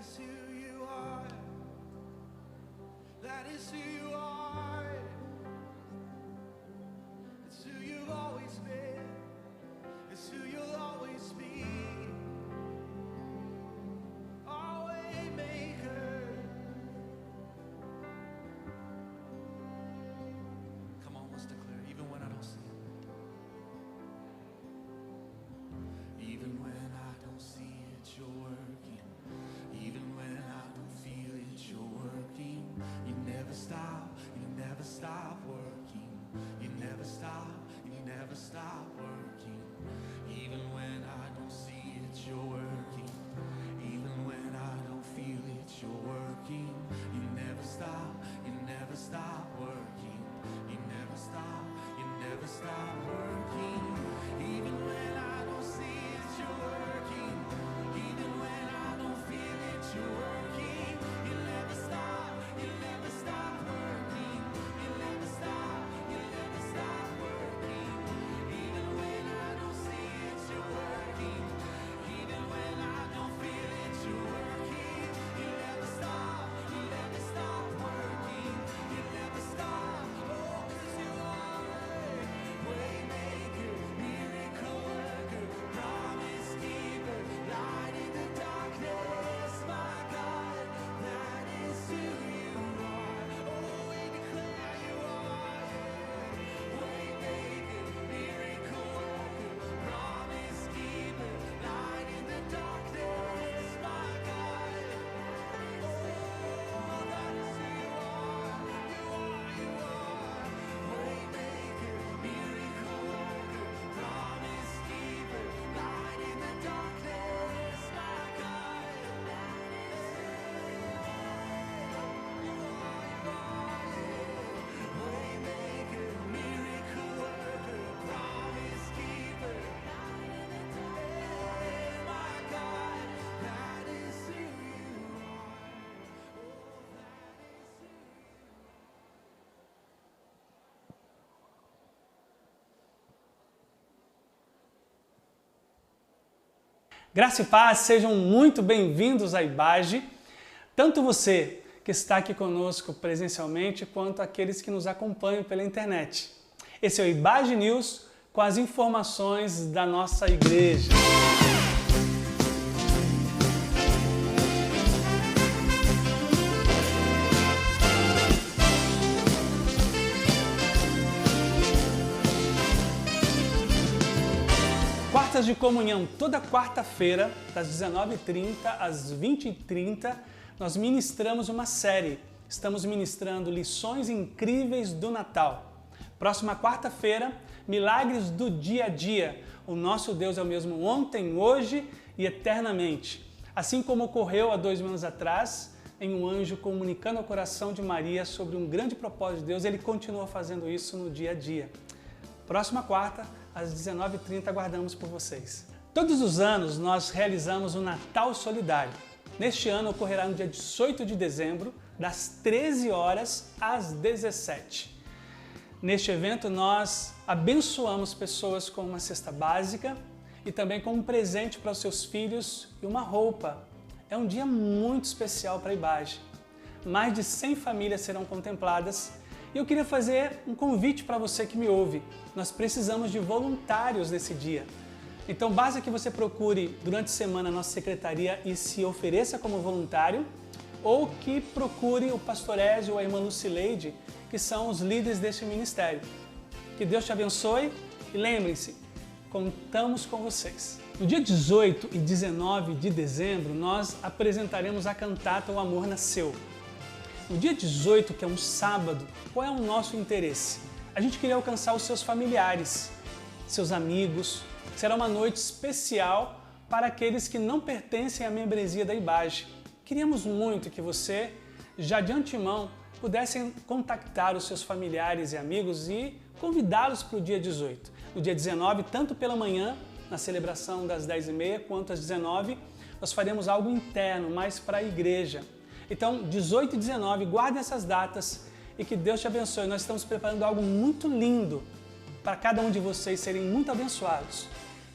is who you are. That is who you are. It's who you've always been. It's who you'll always be. Our way maker. Come on, let's declare, even when I don't see it. Even when I don't see it, you're working. Even when I don't feel it, you're working. You never stop working. You never stop working. Even when I don't see it, you're working. Even when I don't feel it, you're working. You never stop working. You never stop working. Even when I don't see it, you're working. Even when I don't feel it, you're working. You never stop working. You never stop working. Even when I don't see it, you're working. Even when I don't feel it, you're working. You never stop working. You never stop. Oh, 'cause you are way maker, miracle worker, promise keeper, light in the darkness, my God, that is who you are. Oh, we declare you are way maker, miracle worker, promise keeper, light in the darkness, my God. Oh, that is who you are. You are way maker, miracle worker, promise keeper, light in the darkness, my God. Way maker, miracle worker, promise keeper, my God, that is who you are. Graça e paz, sejam muito bem-vindos à IBAGE, tanto você que está aqui conosco presencialmente, quanto aqueles que nos acompanham pela internet. Esse é o IBAGE News com as informações da nossa igreja. Quartas de comunhão, toda quarta-feira, das 19h30 às 20h30, nós ministramos uma série. Estamos ministrando lições incríveis do Natal. Próxima quarta-feira, milagres do dia a dia. O nosso Deus é o mesmo ontem, hoje e eternamente. Assim como ocorreu há 2000 anos atrás, em um anjo comunicando ao coração de Maria sobre um grande propósito de Deus, ele continua fazendo isso no dia a dia. Próxima quarta, às 19h30, aguardamos por vocês. Todos os anos nós realizamos o Natal Solidário. Neste ano ocorrerá no dia 18 de dezembro, das 13 horas às 17. Neste evento nós abençoamos pessoas com uma cesta básica e também com um presente para os seus filhos e uma roupa. É um dia muito especial para a IBAGE. Mais de 100 famílias serão contempladas. E eu queria fazer um convite para você que me ouve. Nós precisamos de voluntários nesse dia. Então basta que você procure durante a semana a nossa secretaria e se ofereça como voluntário, ou que procure o pastor Ézio ou a irmã Lucileide, que são os líderes deste ministério. Que Deus te abençoe e lembrem-se, contamos com vocês. No dia 18 e 19 de dezembro, nós apresentaremos a cantata O Amor Nasceu. No dia 18, que é um sábado, qual é o nosso interesse? A gente queria alcançar os seus familiares, seus amigos. Será uma noite especial para aqueles que não pertencem à membresia da IBAGE. Queríamos muito que você, já de antemão, pudesse contactar os seus familiares e amigos e convidá-los para o dia 18. No dia 19, tanto pela manhã, na celebração das 10h30, quanto às 19h, nós faremos algo interno, mais para a igreja. Então, 18 e 19, guardem essas datas e que Deus te abençoe. Nós estamos preparando algo muito lindo para cada um de vocês serem muito abençoados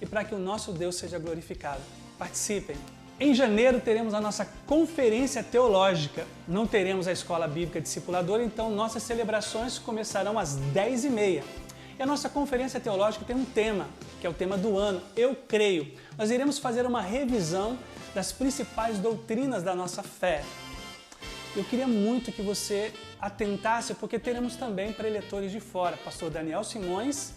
e para que o nosso Deus seja glorificado. Participem! Em janeiro teremos a nossa conferência teológica. Não teremos a escola bíblica discipuladora, então nossas celebrações começarão às 10h30. E a nossa conferência teológica tem um tema, que é o tema do ano, Eu Creio. Nós iremos fazer uma revisão das principais doutrinas da nossa fé. Eu queria muito que você atentasse, porque teremos também preletores de fora, pastor Daniel Simões,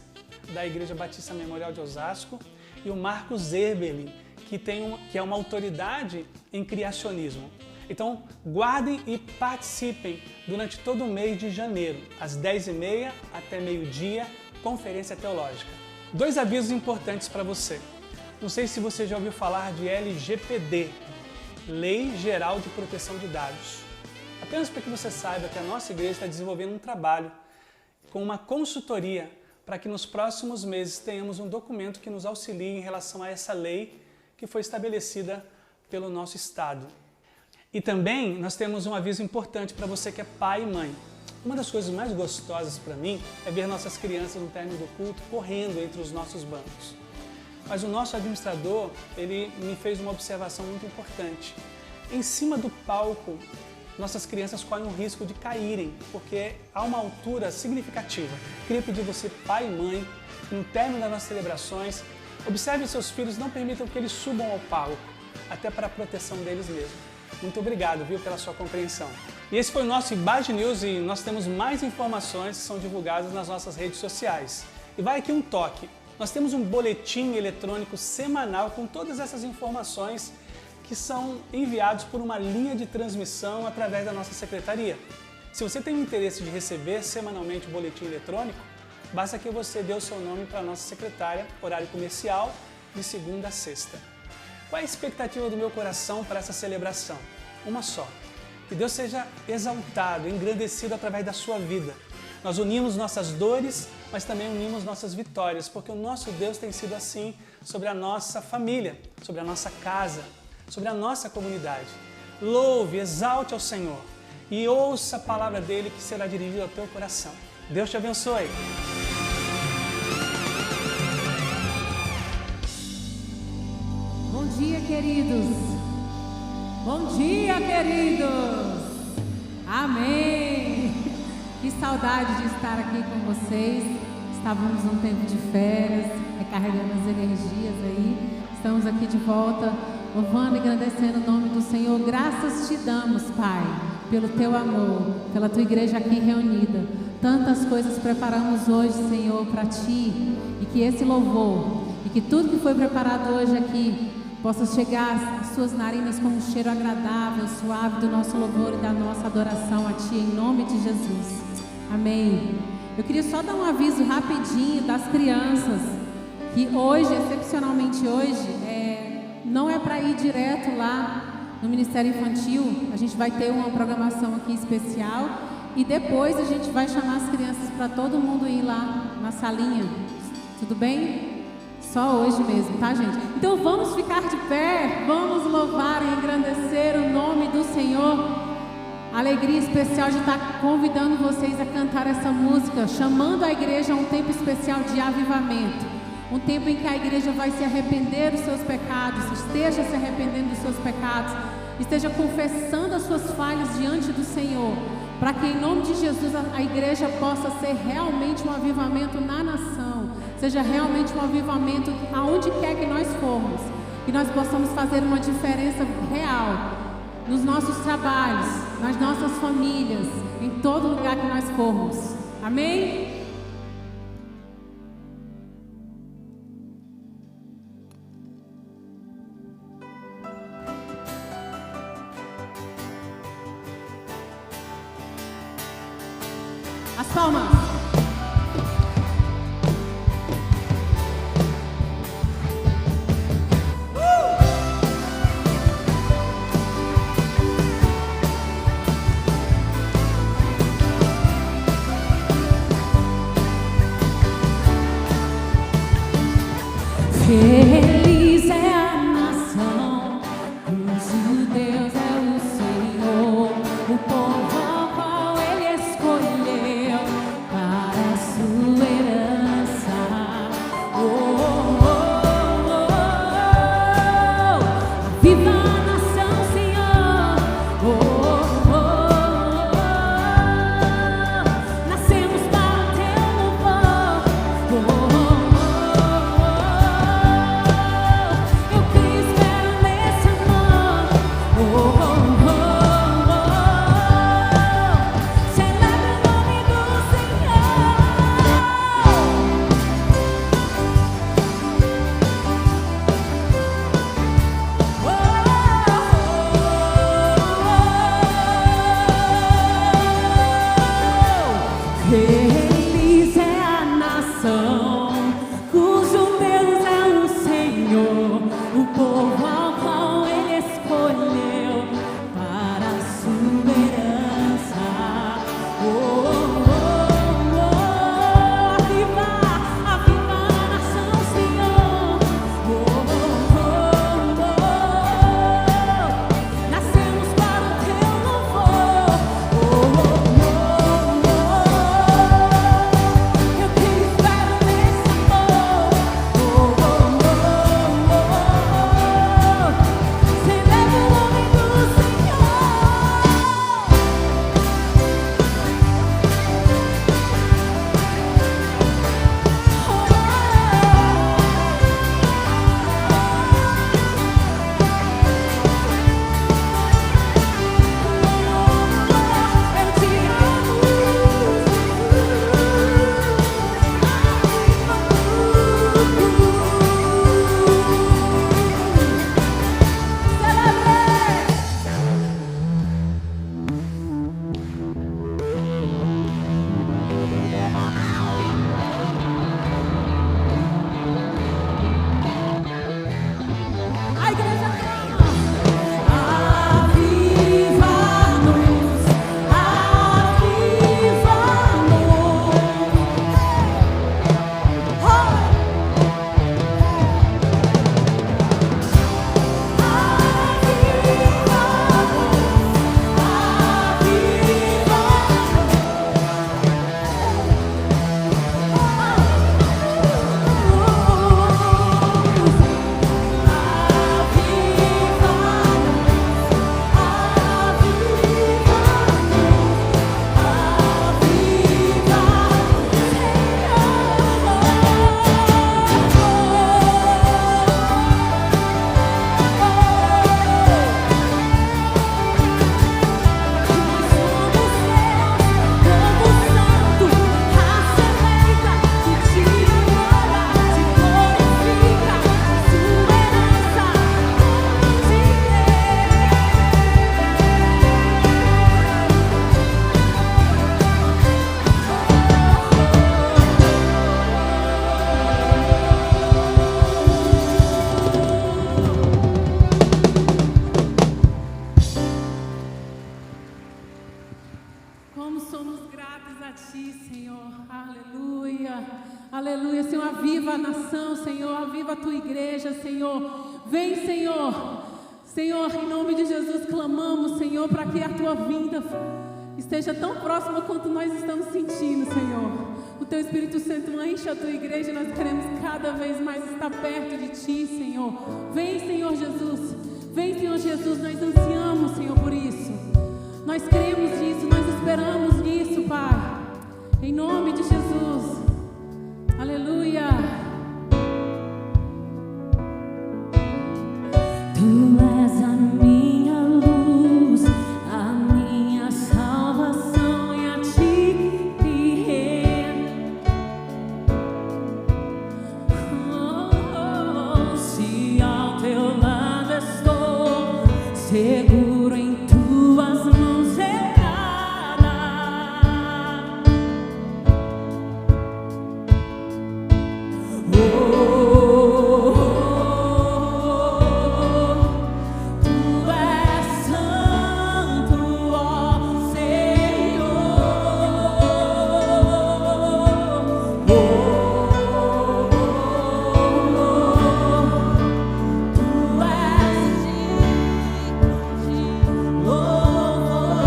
da Igreja Batista Memorial de Osasco, e o Marcos Eberlin, que é uma autoridade em criacionismo. Então, guardem e participem durante todo o mês de janeiro, às 10h30 até meio-dia, conferência teológica. 2 avisos importantes para você. Não sei se você já ouviu falar de LGPD, Lei Geral de Proteção de Dados. Apenas para que você saiba que a nossa igreja está desenvolvendo um trabalho com uma consultoria para que nos próximos meses tenhamos um documento que nos auxilie em relação a essa lei que foi estabelecida pelo nosso Estado. E também nós temos um aviso importante para você que é pai e mãe. Uma das coisas mais gostosas para mim é ver nossas crianças no término do culto correndo entre os nossos bancos. Mas o nosso administrador, ele me fez uma observação muito importante. Em cima do palco, nossas crianças correm o risco de caírem, porque há uma altura significativa. Queria pedir você, pai e mãe, que no término das nossas celebrações, observem seus filhos, não permitam que eles subam ao palco, até para a proteção deles mesmos. Muito obrigado, viu, pela sua compreensão. E esse foi o nosso IBAGE News e nós temos mais informações que são divulgadas nas nossas redes sociais. E vai aqui um toque. Nós temos um boletim eletrônico semanal com todas essas informações que são enviados por uma linha de transmissão através da nossa secretaria. Se você tem o interesse de receber semanalmente o boletim eletrônico, basta que você dê o seu nome para a nossa secretária, horário comercial, de segunda a sexta. Qual é a expectativa do meu coração para essa celebração? Uma só. Que Deus seja exaltado, engrandecido através da sua vida. Nós unimos nossas dores, mas também unimos nossas vitórias, porque o nosso Deus tem sido assim sobre a nossa família, sobre a nossa casa, sobre a nossa comunidade. Louve, exalte ao Senhor e ouça a palavra dele que será dirigida ao teu coração. Deus te abençoe. Bom dia, queridos. Bom dia, queridos. Amém. Que saudade de estar aqui com vocês. Estávamos num tempo de férias, recarregando as energias aí. Estamos aqui de volta, louvando e agradecendo o nome do Senhor. Graças te damos, Pai, pelo teu amor, pela tua igreja aqui reunida. Tantas coisas preparamos hoje, Senhor, para ti. E que esse louvor, e que tudo que foi preparado hoje aqui, possa chegar às suas narinas como um cheiro agradável, suave do nosso louvor e da nossa adoração a ti, em nome de Jesus. Amém. Eu queria só dar um aviso rapidinho das crianças, que hoje, excepcionalmente hoje, não é para ir direto lá no Ministério Infantil. A gente vai ter uma programação aqui especial e depois a gente vai chamar as crianças para todo mundo ir lá na salinha. Tudo bem? Só hoje mesmo, tá, gente? Então vamos ficar de pé, vamos louvar e engrandecer o nome do Senhor. Alegria especial de estar convidando vocês a cantar essa música, chamando a igreja a um tempo especial de avivamento. Um tempo em que a igreja vai se arrepender dos seus pecados, esteja se arrependendo dos seus pecados, esteja confessando as suas falhas diante do Senhor, para que em nome de Jesus a igreja possa ser realmente um avivamento na nação, seja realmente um avivamento aonde quer que nós formos, que nós possamos fazer uma diferença real nos nossos trabalhos, nas nossas famílias, em todo lugar que nós formos. Amém? As palmas. Feliz é a nação, cujo Deus é o Senhor, o povo ao qual Ele escolheu para a sua herança. Oh, oh, oh, oh, oh. Viva Aleluia, Senhor, aviva a nação, Senhor, aviva a tua igreja, Senhor. Vem, Senhor. Senhor, em nome de Jesus, clamamos, Senhor, para que a tua vinda esteja tão próxima quanto nós estamos sentindo, Senhor. O teu Espírito Santo enche a tua igreja e nós queremos cada vez mais estar perto de ti, Senhor. Vem, Senhor Jesus. Vem, Senhor Jesus, nós ansiamos, Senhor, por isso. Nós cremos nisso, nós esperamos nisso, Pai. Em nome de Jesus. Aleluia. Tu és a minha luz, a minha salvação, e a ti me rendo. Se ao teu lado estou, seguro em tuas mãos é nada. Tu és santo, ó Senhor. Tu és digno de louvor.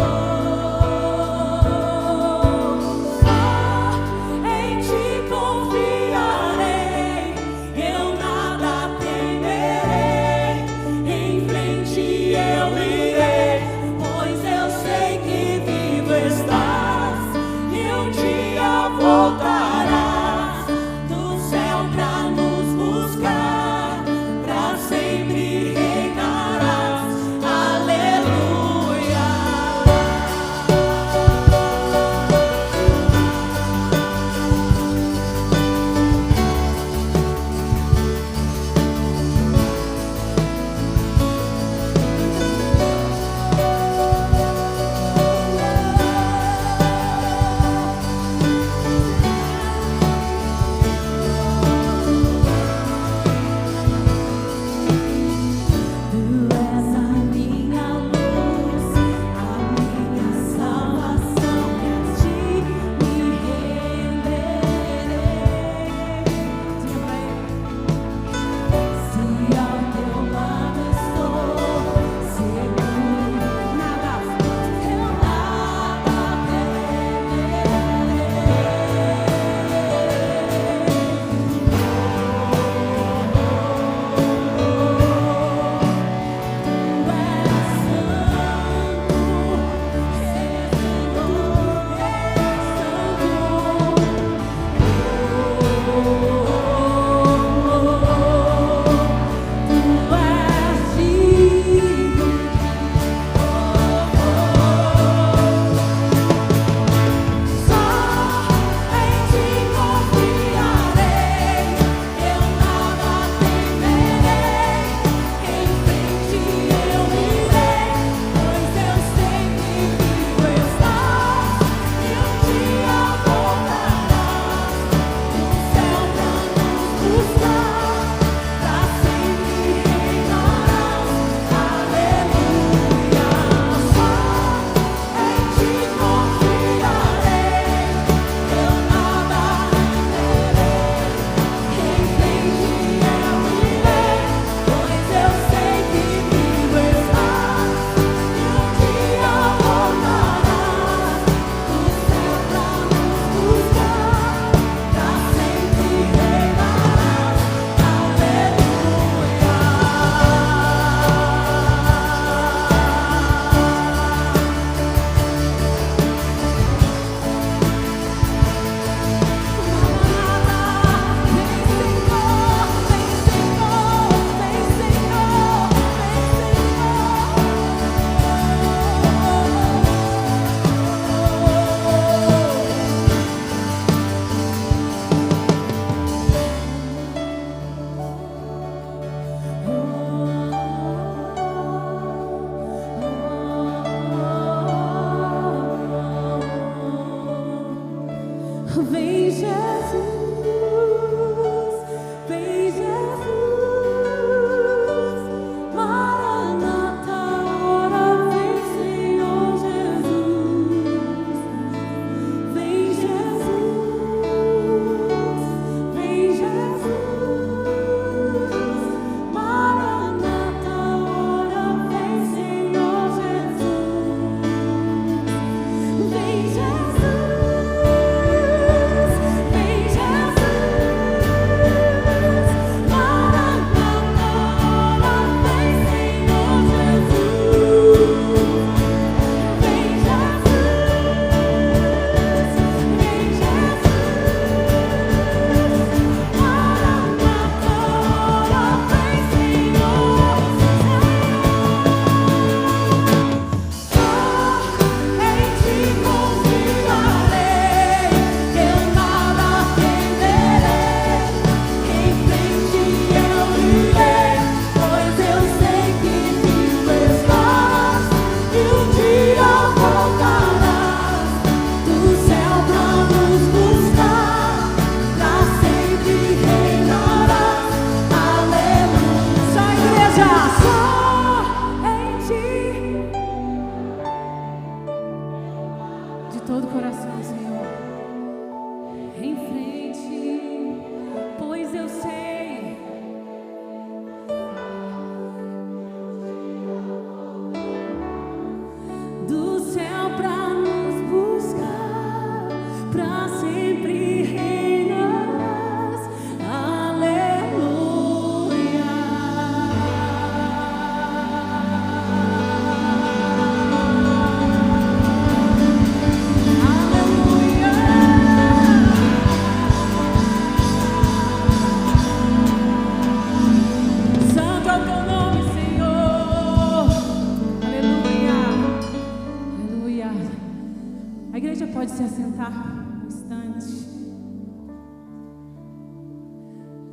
Só em ti confiarei,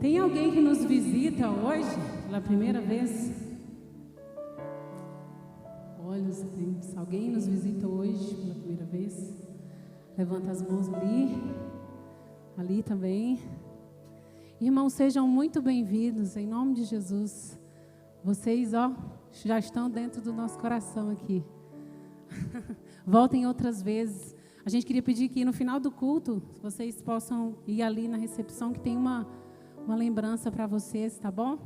Tem alguém que nos visita hoje, pela primeira vez? Olha, se alguém nos visita hoje pela primeira vez, levanta as mãos ali também. Irmãos, sejam muito bem-vindos, em nome de Jesus. Vocês, já estão dentro do nosso coração aqui. Voltem outras vezes. A gente queria pedir que no final do culto, vocês possam ir ali na recepção, que tem uma lembrança para vocês, tá bom?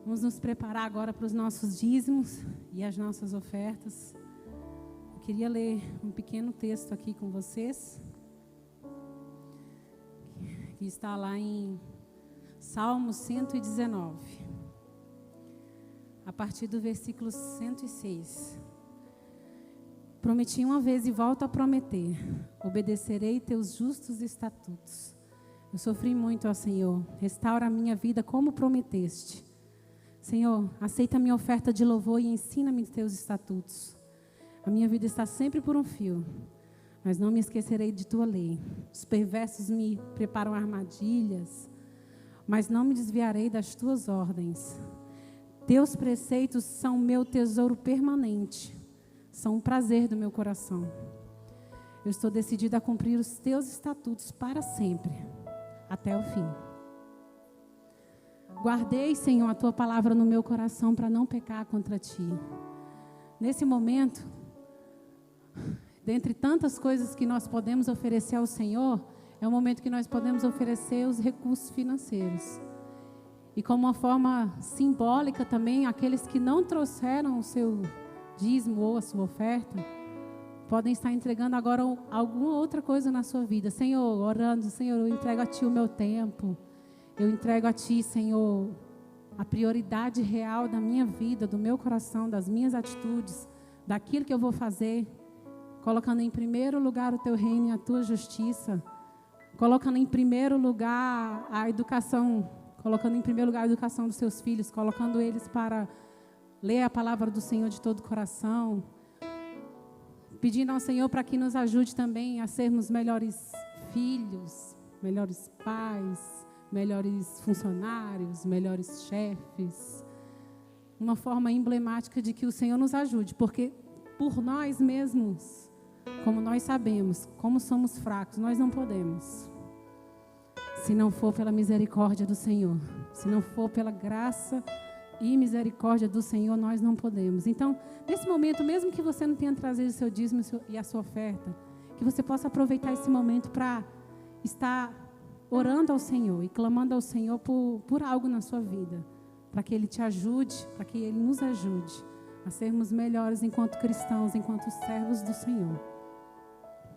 Vamos nos preparar agora para os nossos dízimos e as nossas ofertas. Eu queria ler um pequeno texto aqui com vocês, que está lá em Salmos 119, a partir do versículo 106. Prometi uma vez e volto a prometer, obedecerei teus justos estatutos. Eu sofri muito, ó Senhor, restaura a minha vida como prometeste. Senhor, aceita a minha oferta de louvor e ensina-me teus estatutos. A minha vida está sempre por um fio, mas não me esquecerei de tua lei. Os perversos me preparam armadilhas, mas não me desviarei das tuas ordens. Teus preceitos são meu tesouro permanente, são um prazer do meu coração. Eu estou decidida a cumprir os teus estatutos para sempre, até o fim. Guardei, Senhor, a tua palavra no meu coração para não pecar contra ti. Nesse momento, dentre tantas coisas que nós podemos oferecer ao Senhor, é o momento que nós podemos oferecer os recursos financeiros. E como uma forma simbólica também, aqueles que não trouxeram o seu dízimo ou a sua oferta, podem estar entregando agora alguma outra coisa na sua vida. Senhor, orando, Senhor, eu entrego a Ti o meu tempo. Eu entrego a Ti, Senhor, a prioridade real da minha vida, do meu coração, das minhas atitudes, daquilo que eu vou fazer, colocando em primeiro lugar o Teu reino e a Tua justiça, colocando em primeiro lugar a educação, colocando em primeiro lugar a educação dos Seus filhos, colocando eles para ler a palavra do Senhor de todo o coração, pedindo ao Senhor para que nos ajude também a sermos melhores filhos, melhores pais, melhores funcionários, melhores chefes. Uma forma emblemática de que o Senhor nos ajude, porque por nós mesmos, como nós sabemos, como somos fracos, nós não podemos. Se não for pela misericórdia do Senhor, se não for pela graça e misericórdia do Senhor, nós não podemos. Então, nesse momento, mesmo que você não tenha trazido o seu dízimo e a sua oferta, que você possa aproveitar esse momento para estar orando ao Senhor e clamando ao Senhor por algo na sua vida, para que Ele te ajude, para que Ele nos ajude a sermos melhores enquanto cristãos, enquanto servos do Senhor.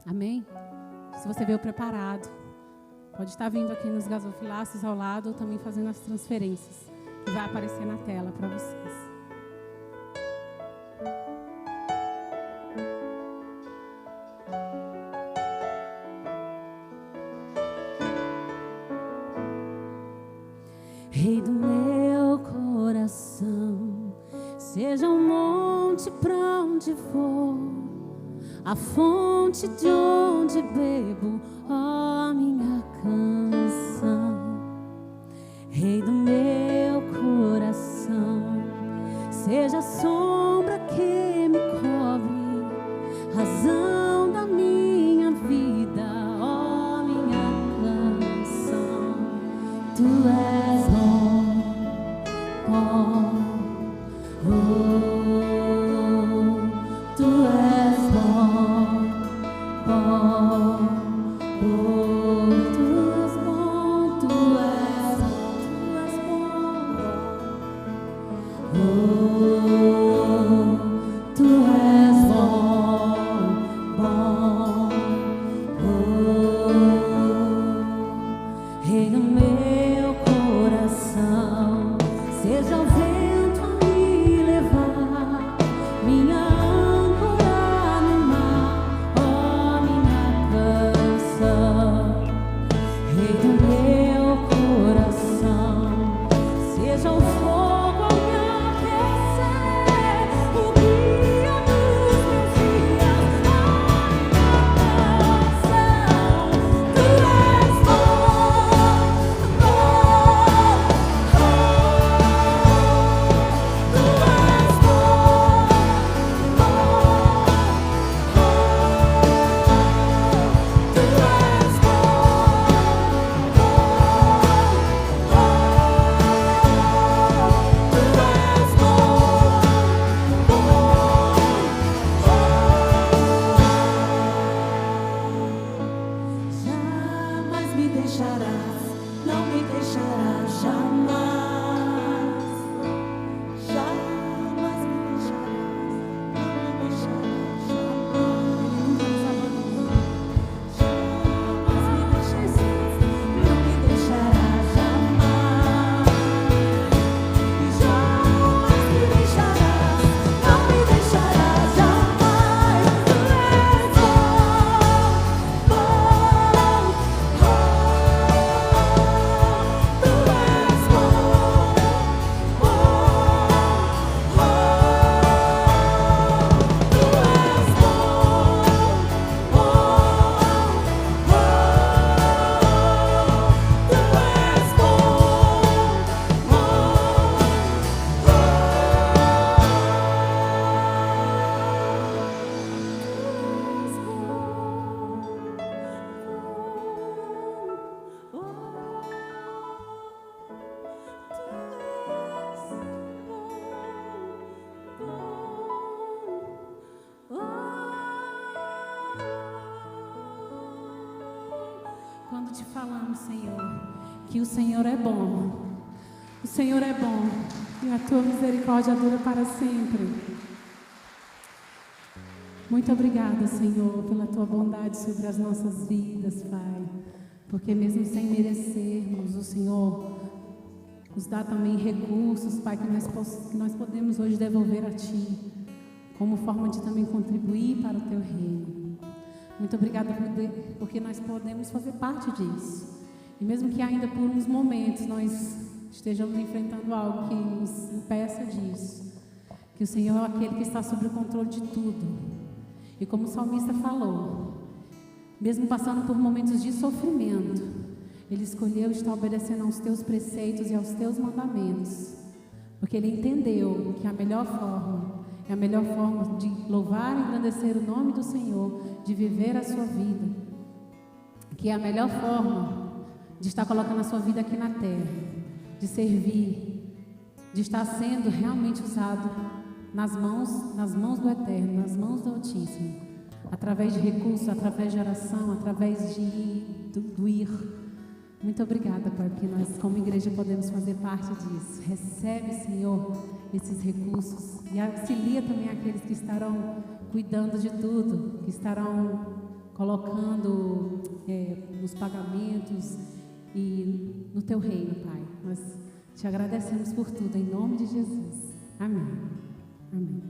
Amém? Se você veio preparado, pode estar vindo aqui nos gasofilácios ao lado ou também fazendo as transferências, que vai aparecer na tela para vocês. Rei do meu coração, seja um monte pra onde for, a fonte de onde bebo, ó minha canção. Rei do meu coração, seja a sombra que me cobre, razão da minha vida, ó minha canção. Tu és Tu és bom, bom, Tu és bom, Tu és bom, Tu és bom, Rei do meu coração, seja o vento a me levar, minha âncora no mar, ó minha canção. Rei do meu coração, seja o fogo a me aquecer, o guia dos meus dias, ó minha canção. Tu és bom, bom. deixará jamais, jamais me deixarás, não me deixarás jamais, não me deixarás jamais, jamais me deixarás, não me deixarás jamais. Quando te falamos, Senhor, que o Senhor é bom, o Senhor é bom e a tua misericórdia dura para sempre. Muito obrigada, Senhor, pela tua bondade sobre as nossas vidas, Pai, porque mesmo sem merecermos, o Senhor nos dá também recursos, Pai, que nós podemos hoje devolver a Ti, como forma de também contribuir para o Teu reino. Muito obrigada porque nós podemos fazer parte disso. E mesmo que ainda por uns momentos nós estejamos enfrentando algo que nos impeça disso, que o Senhor é aquele que está sob o controle de tudo. E como o salmista falou, mesmo passando por momentos de sofrimento, Ele escolheu estar obedecendo aos Teus preceitos e aos Teus mandamentos, porque Ele entendeu que a melhor forma é a melhor forma de louvar e engrandecer o nome do Senhor, de viver a sua vida, que é a melhor forma de estar colocando a sua vida aqui na terra, de servir, de estar sendo realmente usado nas mãos do Eterno, nas mãos do Altíssimo, através de recursos, através de oração, através do ir. Muito obrigada, Pai, porque nós, como igreja, podemos fazer parte disso. Recebe, Senhor, esses recursos e auxilia também aqueles que estarão cuidando de tudo, que estarão colocando nos pagamentos e no Teu reino, Pai. Nós te agradecemos por tudo, em nome de Jesus. Amém. Amém.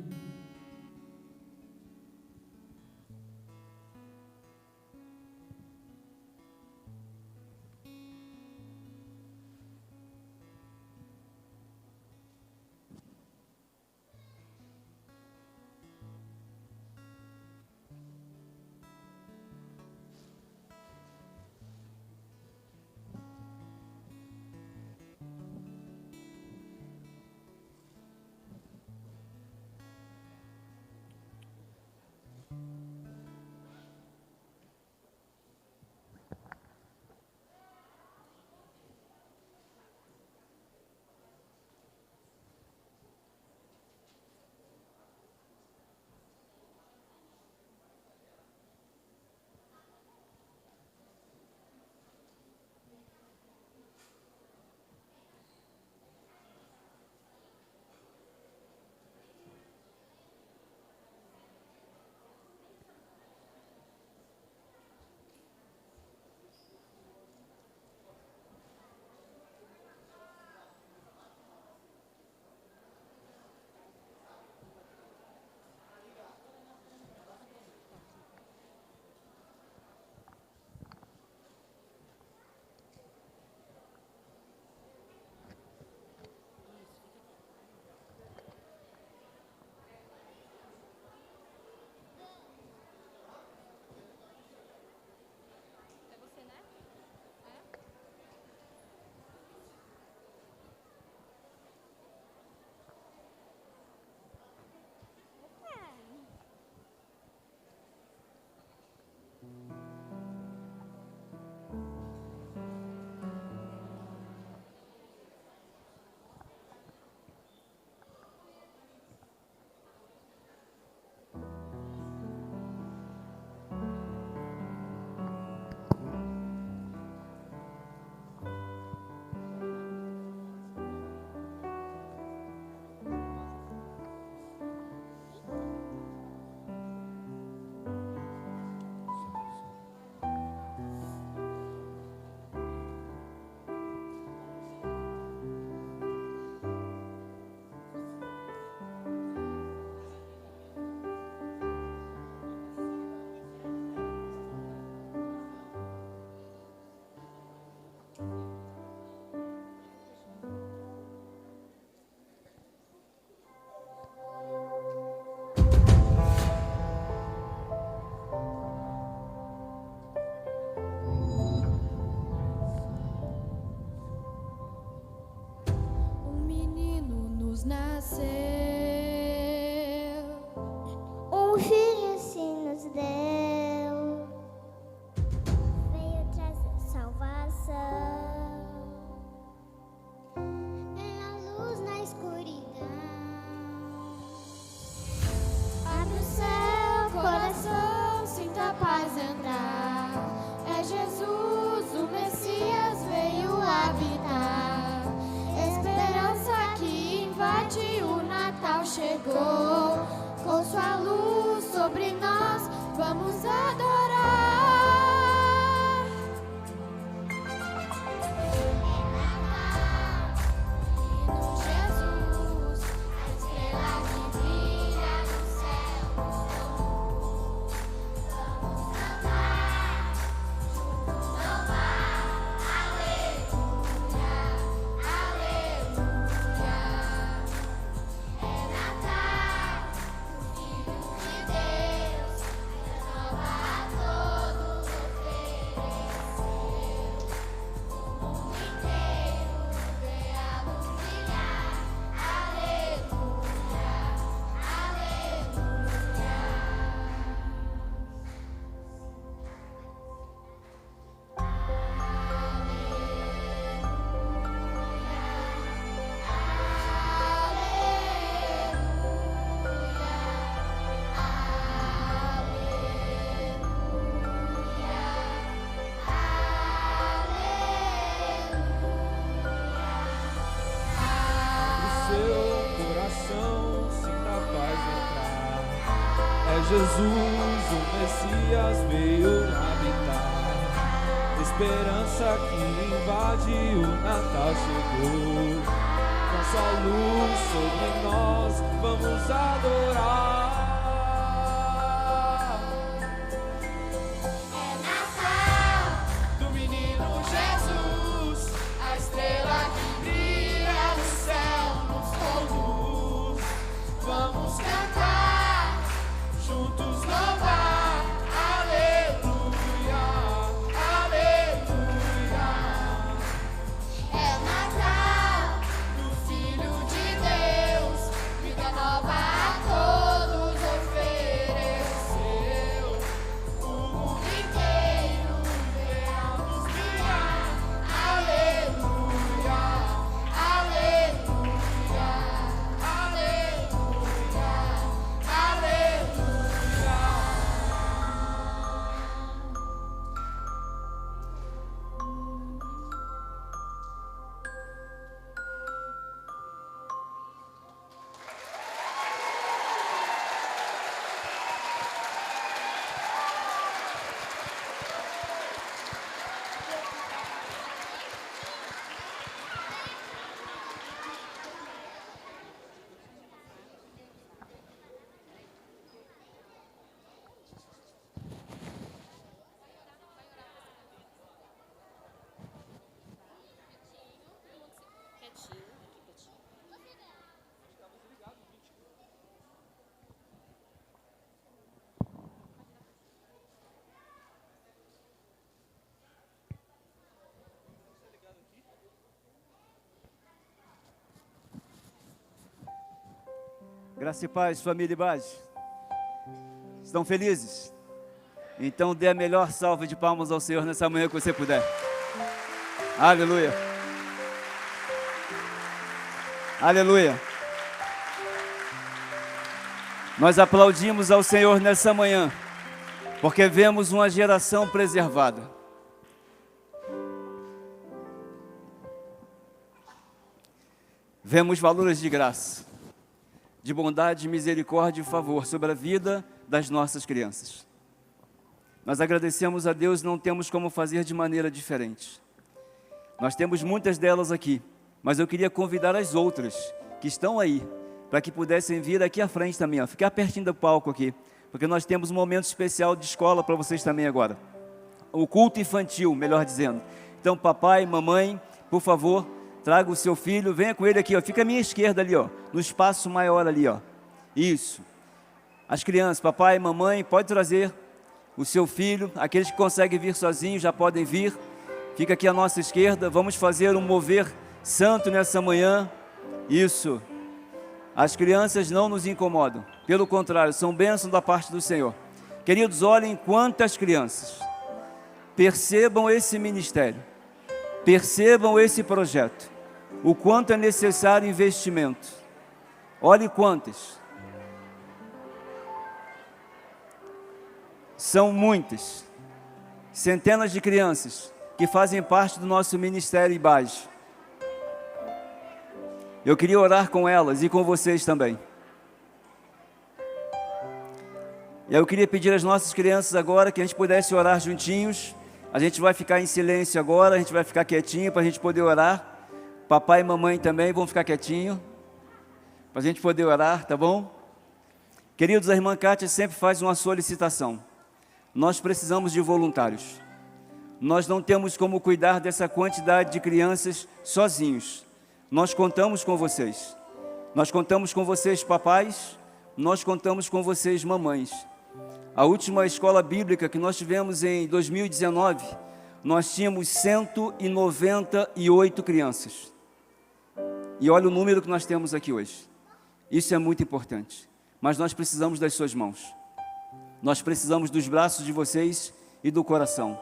nasceu, um filho se nos deu, veio trazer salvação, é a luz na escuridão. Abre o seu coração, sinta a paz entrar, é Jesus, o Messias veio habitar, esperança que invade o Natal chegou, com sua luz sobre nós vamos adorar. É Natal, menino Jesus, a estrela que brilha no céu nos luz. Vamos cantar, juntos louvar, aleluia, aleluia. É Natal, o Filho de Deus, renova a todos ofereceu. O mundo inteiro vê a luz brilhar, aleluia, O seu coração, sinta a paz entrar. É Jesus, o Messias veio habitar. Esperança que invade o Natal chegou. Com sua luz sobre nós vamos adorar. é Natal, Do menino Jesus, a estrela que brilha no céu nos conduz. Vamos cantar, juntos louvar, aleluia, aleluia. é Natal, Do Filho de Deus, vida nova a todos ofereceu. o mundo inteiro vê a luz brilhar, aleluia, aleluia, aleluia, aleluia. Graça e paz, família e base. Estão felizes? Então dê a melhor salva de palmas ao Senhor nessa manhã que você puder. Aleluia. Aleluia. Nós aplaudimos ao Senhor nessa manhã, porque vemos uma geração preservada. Vemos valores de graça, de bondade, misericórdia e favor sobre a vida das nossas crianças. Nós agradecemos a Deus, não temos como fazer de maneira diferente. Nós temos muitas delas aqui, mas eu queria convidar as outras que estão aí, para que pudessem vir aqui à frente também, ó, ficar pertinho do palco aqui, porque nós temos um momento especial de escola para vocês também agora. O culto infantil, melhor dizendo. Então, papai, mamãe, por favor, traga o seu filho, venha com ele aqui, ó, fica à minha esquerda ali, ó, no espaço maior ali, ó. Isso. As crianças, papai, mamãe, pode trazer o seu filho, aqueles que conseguem vir sozinhos já podem vir. Fica aqui à nossa esquerda, vamos fazer um mover santo nessa manhã. Isso. As crianças não nos incomodam, pelo contrário, são bênçãos da parte do Senhor. Queridos, olhem quantas crianças. Percebam esse ministério, percebam esse projeto, o quanto é necessário investimento. Olhe quantas. São muitas, centenas de crianças que fazem parte do nosso ministério IBAGE. Eu queria orar com elas e com vocês também. E eu queria pedir às nossas crianças agora que a gente pudesse orar juntinhos. A gente vai ficar em silêncio agora, a gente vai ficar quietinho para a gente poder orar. Papai e mamãe também vão ficar quietinho, para a gente poder orar, tá bom? Queridos, a irmã Kátia sempre faz uma solicitação. Nós precisamos de voluntários. Nós não temos como cuidar dessa quantidade de crianças sozinhos. Nós contamos com vocês. Nós contamos com vocês, papais. Nós contamos com vocês, mamães. A última escola bíblica que nós tivemos em 2019, nós tínhamos 198 crianças. E olha o número que nós temos aqui hoje. Isso é muito importante. Mas nós precisamos das suas mãos. Nós precisamos dos braços de vocês e do coração.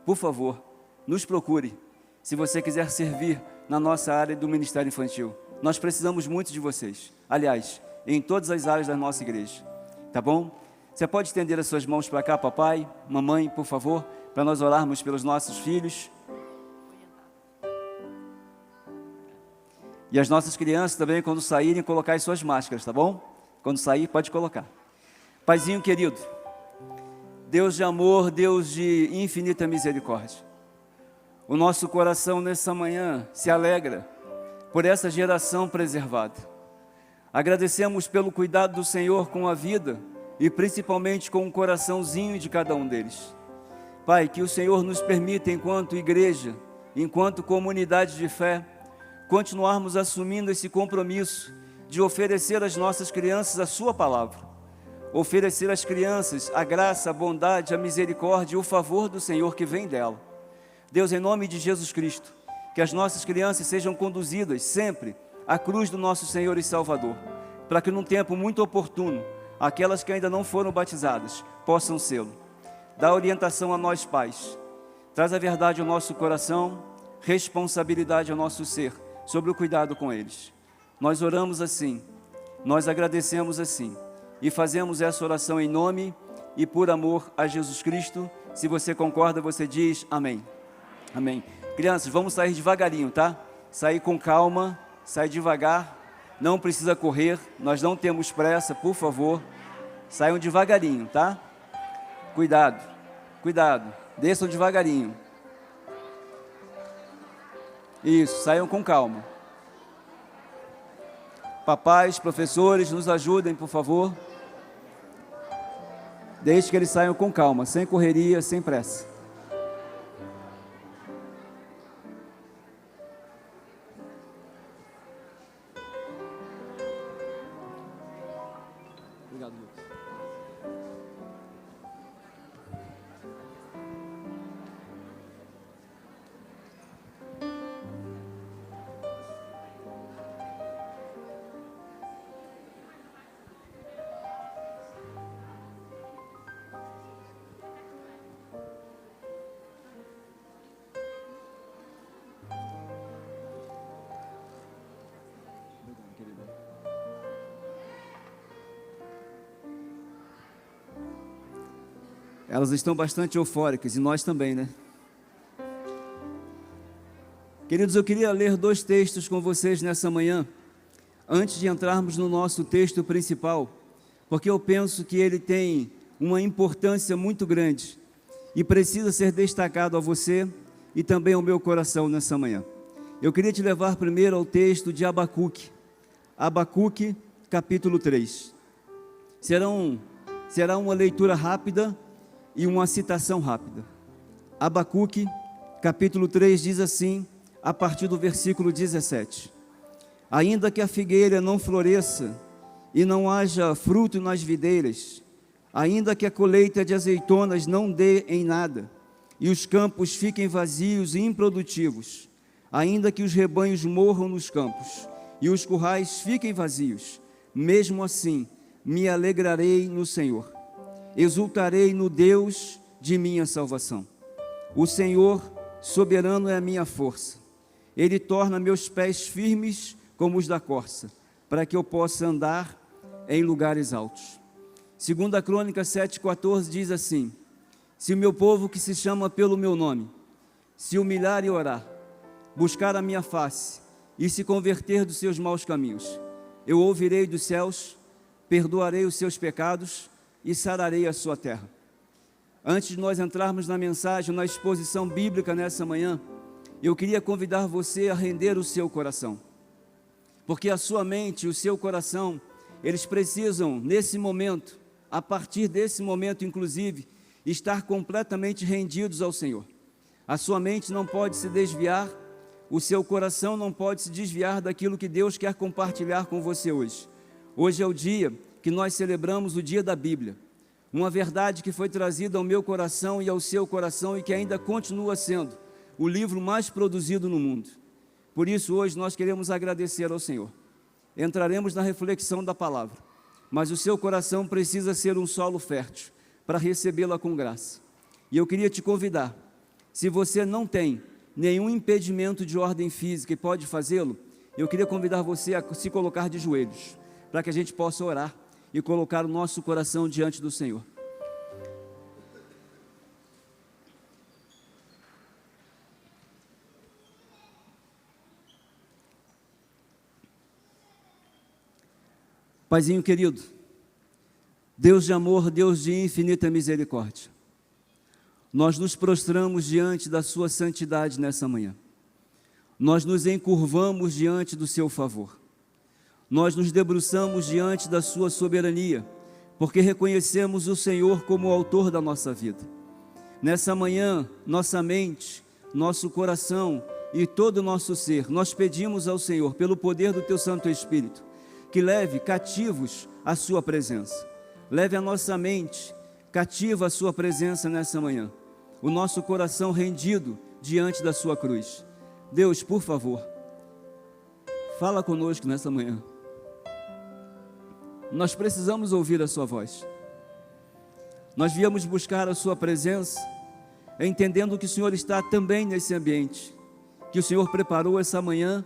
Por favor, nos procure, se você quiser servir na nossa área do Ministério Infantil. Nós precisamos muito de vocês. Aliás, em todas as áreas da nossa igreja. Tá bom? Você pode estender as suas mãos para cá, papai, mamãe, por favor, para nós orarmos pelos nossos filhos. E as nossas crianças também, quando saírem, colocar as suas máscaras, tá bom? Quando sair, pode colocar. Paizinho querido, Deus de amor, Deus de infinita misericórdia, o nosso coração nessa manhã se alegra por essa geração preservada. Agradecemos pelo cuidado do Senhor com a vida e principalmente com o coraçãozinho de cada um deles. Pai, que o Senhor nos permita, enquanto igreja, enquanto comunidade de fé, continuarmos assumindo esse compromisso de oferecer às nossas crianças a sua palavra, oferecer às crianças a graça, a bondade, a misericórdia e o favor do Senhor que vem dela. Deus, em nome de Jesus Cristo, que as nossas crianças sejam conduzidas sempre à cruz do nosso Senhor e Salvador, para que num tempo muito oportuno, aquelas que ainda não foram batizadas, possam sê-lo. Dá orientação a nós pais, traz a verdade ao nosso coração, responsabilidade ao nosso ser, sobre o cuidado com eles. Nós oramos assim, nós agradecemos assim, e fazemos essa oração em nome e por amor a Jesus Cristo. Se você concorda, você diz amém. Amém. Crianças, vamos sair devagarinho, tá? Sair com calma, sair devagar, não precisa correr, nós não temos pressa, por favor. Saiam devagarinho, tá? Cuidado, cuidado, desçam devagarinho. Isso, saiam com calma. Papais, professores, nos ajudem, por favor. Deixe que eles saiam com calma, sem correria, sem pressa. Obrigado, Lucas. Elas estão bastante eufóricas, e nós também, né? Queridos, eu queria ler 2 textos com vocês nessa manhã, antes de entrarmos no nosso texto principal, porque eu penso que ele tem uma importância muito grande e precisa ser destacado a você e também ao meu coração nessa manhã. Eu queria te levar primeiro ao texto de Abacuque, Abacuque capítulo 3. Será uma leitura rápida e uma citação rápida. Abacuque, capítulo 3, diz assim, a partir do versículo 17: Ainda que a figueira não floresça e não haja fruto nas videiras, ainda que a colheita de azeitonas não dê em nada, e os campos fiquem vazios e improdutivos, ainda que os rebanhos morram nos campos, e os currais fiquem vazios, mesmo assim me alegrarei no Senhor, exultarei no Deus de minha salvação. O Senhor soberano é a minha força, Ele torna meus pés firmes como os da corça, para que eu possa andar em lugares altos. 2 Crônicas 7,14 diz assim: se o meu povo que se chama pelo meu nome se humilhar e orar, buscar a minha face e se converter dos seus maus caminhos, eu ouvirei dos céus, perdoarei os seus pecados e sararei a sua terra. Antes de nós entrarmos na mensagem, na exposição bíblica nessa manhã, eu queria convidar você a render o seu coração, porque a sua mente e o seu coração, eles precisam nesse momento, a partir desse momento inclusive, estar completamente rendidos ao Senhor. A sua mente não pode se desviar, o seu coração não pode se desviar daquilo que Deus quer compartilhar com você hoje. Hoje é o dia que nós celebramos o dia da Bíblia, uma verdade que foi trazida ao meu coração e ao seu coração e que ainda continua sendo o livro mais produzido no mundo. Por isso hoje nós queremos agradecer ao Senhor. Entraremos na reflexão da palavra, mas o seu coração precisa ser um solo fértil para recebê-la com graça. E eu queria te convidar, se você não tem nenhum impedimento de ordem física e pode fazê-lo, eu queria convidar você a se colocar de joelhos, para que a gente possa orar e colocar o nosso coração diante do Senhor. Paizinho querido, Deus de amor, Deus de infinita misericórdia, nós nos prostramos diante da sua santidade nessa manhã, nós nos encurvamos diante do seu favor, nós nos debruçamos diante da sua soberania, porque reconhecemos o Senhor como o autor da nossa vida. Nessa manhã, nossa mente, nosso coração e todo o nosso ser, nós pedimos ao Senhor, pelo poder do teu Santo Espírito, que leve cativos a sua presença, leve a nossa mente cativa a sua presença nessa manhã, o nosso coração rendido diante da sua cruz. Deus, por favor, fala conosco nessa manhã. Nós precisamos ouvir a sua voz. Nós viemos buscar a sua presença, entendendo que o Senhor está também nesse ambiente, que o Senhor preparou essa manhã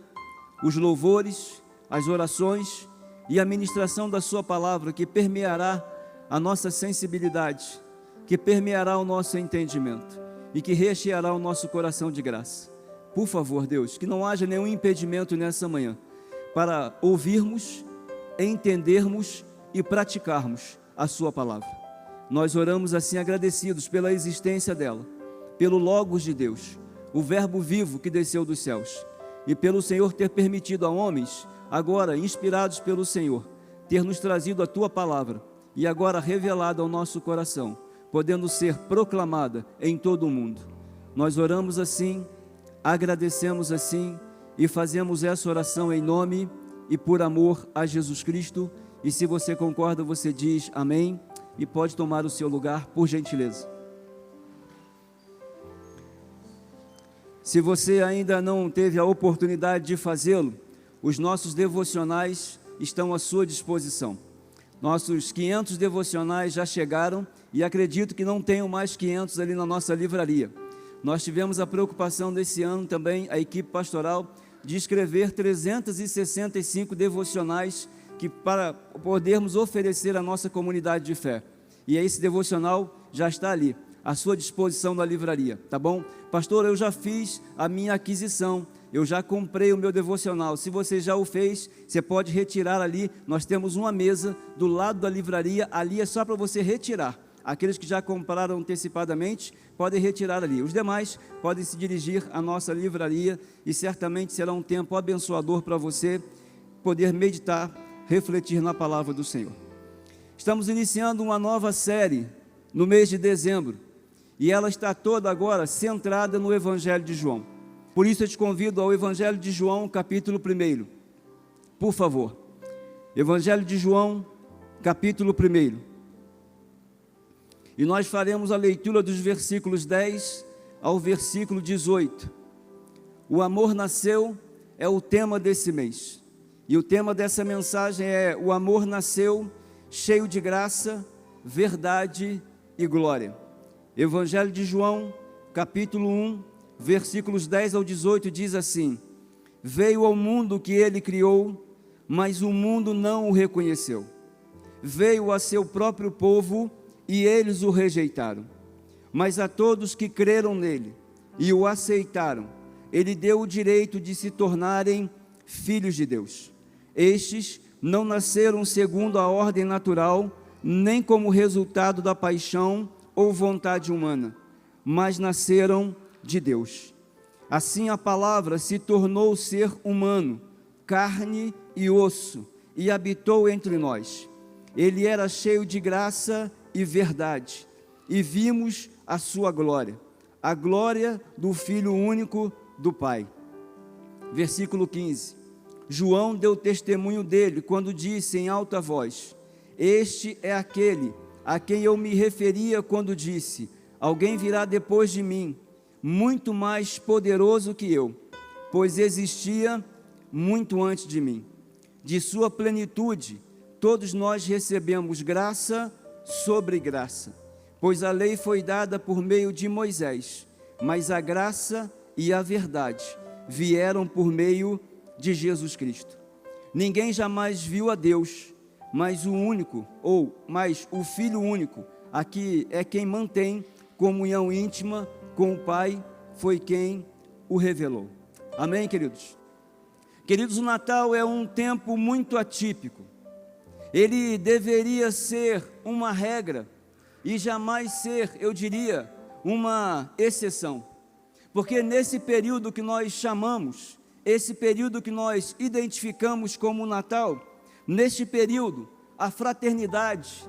os louvores, as orações e a ministração da sua palavra, que permeará a nossa sensibilidade, que permeará o nosso entendimento e que recheará o nosso coração de graça. Por favor, Deus, que não haja nenhum impedimento nessa manhã para ouvirmos, entendermos e praticarmos a sua palavra. Nós oramos assim agradecidos pela existência dela, pelo Logos de Deus, o verbo vivo que desceu dos céus, e pelo Senhor ter permitido a homens, agora inspirados pelo Senhor, ter nos trazido a tua palavra e agora revelada ao nosso coração, podendo ser proclamada em todo o mundo. Nós oramos assim, agradecemos assim e fazemos essa oração em nome e por amor a Jesus Cristo. E se você concorda, você diz amém e pode tomar o seu lugar, por gentileza. Se você ainda não teve a oportunidade de fazê-lo, os nossos devocionais estão à sua disposição. Nossos 500 devocionais já chegaram e acredito que não tenham mais 500 ali na nossa livraria. Nós tivemos a preocupação desse ano também, a equipe pastoral, de escrever 365 devocionais que para podermos oferecer à nossa comunidade de fé. E esse devocional já está ali, à sua disposição na livraria, tá bom? Pastor, eu já fiz a minha aquisição, eu já comprei o meu devocional. Se você já o fez, você pode retirar ali. Nós temos uma mesa do lado da livraria, ali é só para você retirar. Aqueles que já compraram antecipadamente podem retirar ali. Os demais podem se dirigir à nossa livraria e certamente será um tempo abençoador para você poder meditar, refletir na palavra do Senhor. Estamos iniciando uma nova série no mês de dezembro e ela está toda agora centrada no Evangelho de João. Por isso eu te convido ao Evangelho de João, capítulo 1. Por favor, Evangelho de João, capítulo 1. E nós faremos a leitura dos versículos 10 ao versículo 18. O amor nasceu é o tema desse mês. E o tema dessa mensagem é: o amor nasceu cheio de graça, verdade e glória. Evangelho de João, capítulo 1, versículos 10 ao 18, diz assim: veio ao mundo que ele criou, mas o mundo não o reconheceu. Veio a seu próprio povo e eles o rejeitaram. Mas a todos que creram nele e o aceitaram, ele deu o direito de se tornarem filhos de Deus. Estes não nasceram segundo a ordem natural, nem como resultado da paixão ou vontade humana, mas nasceram de Deus. Assim a palavra se tornou ser humano, carne e osso, e habitou entre nós. Ele era cheio de graça e verdade, e vimos a sua glória, a glória do Filho único do Pai. Versículo 15. João deu testemunho dele quando disse em alta voz: este é aquele a quem eu me referia quando disse: alguém virá depois de mim, muito mais poderoso que eu, pois existia muito antes de mim. De sua plenitude, todos nós recebemos graça sobre graça, pois a lei foi dada por meio de Moisés, mas a graça e a verdade vieram por meio de Jesus Cristo. Ninguém jamais viu a Deus, mas o Filho único, aqui é quem mantém comunhão íntima com o Pai, foi quem o revelou. Amém, queridos? Queridos, o Natal é um tempo muito atípico. Ele deveria ser uma regra e jamais ser, eu diria, uma exceção. Porque nesse período que nós chamamos, esse período que nós identificamos como Natal, neste período, a fraternidade,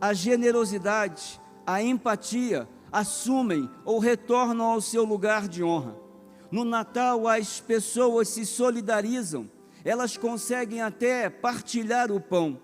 a generosidade, a empatia assumem ou retornam ao seu lugar de honra. No Natal, as pessoas se solidarizam, elas conseguem até partilhar o pão.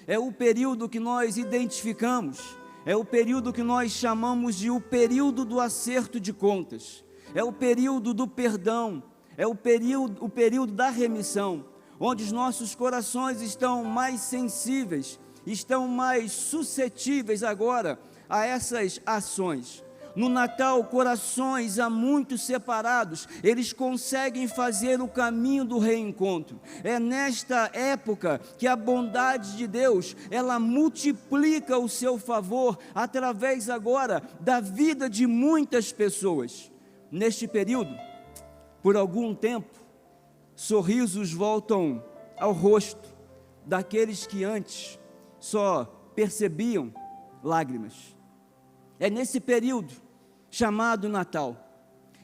É o período que nós identificamos, é o período que nós chamamos de o período do acerto de contas, é o período do perdão, é o período da remissão, onde os nossos corações estão mais sensíveis, estão mais suscetíveis agora a essas ações. No Natal, corações há muito separados, eles conseguem fazer o caminho do reencontro. É nesta época que a bondade de Deus, ela multiplica o seu favor através agora da vida de muitas pessoas. Neste período, por algum tempo, sorrisos voltam ao rosto daqueles que antes só percebiam lágrimas. É nesse período chamado Natal,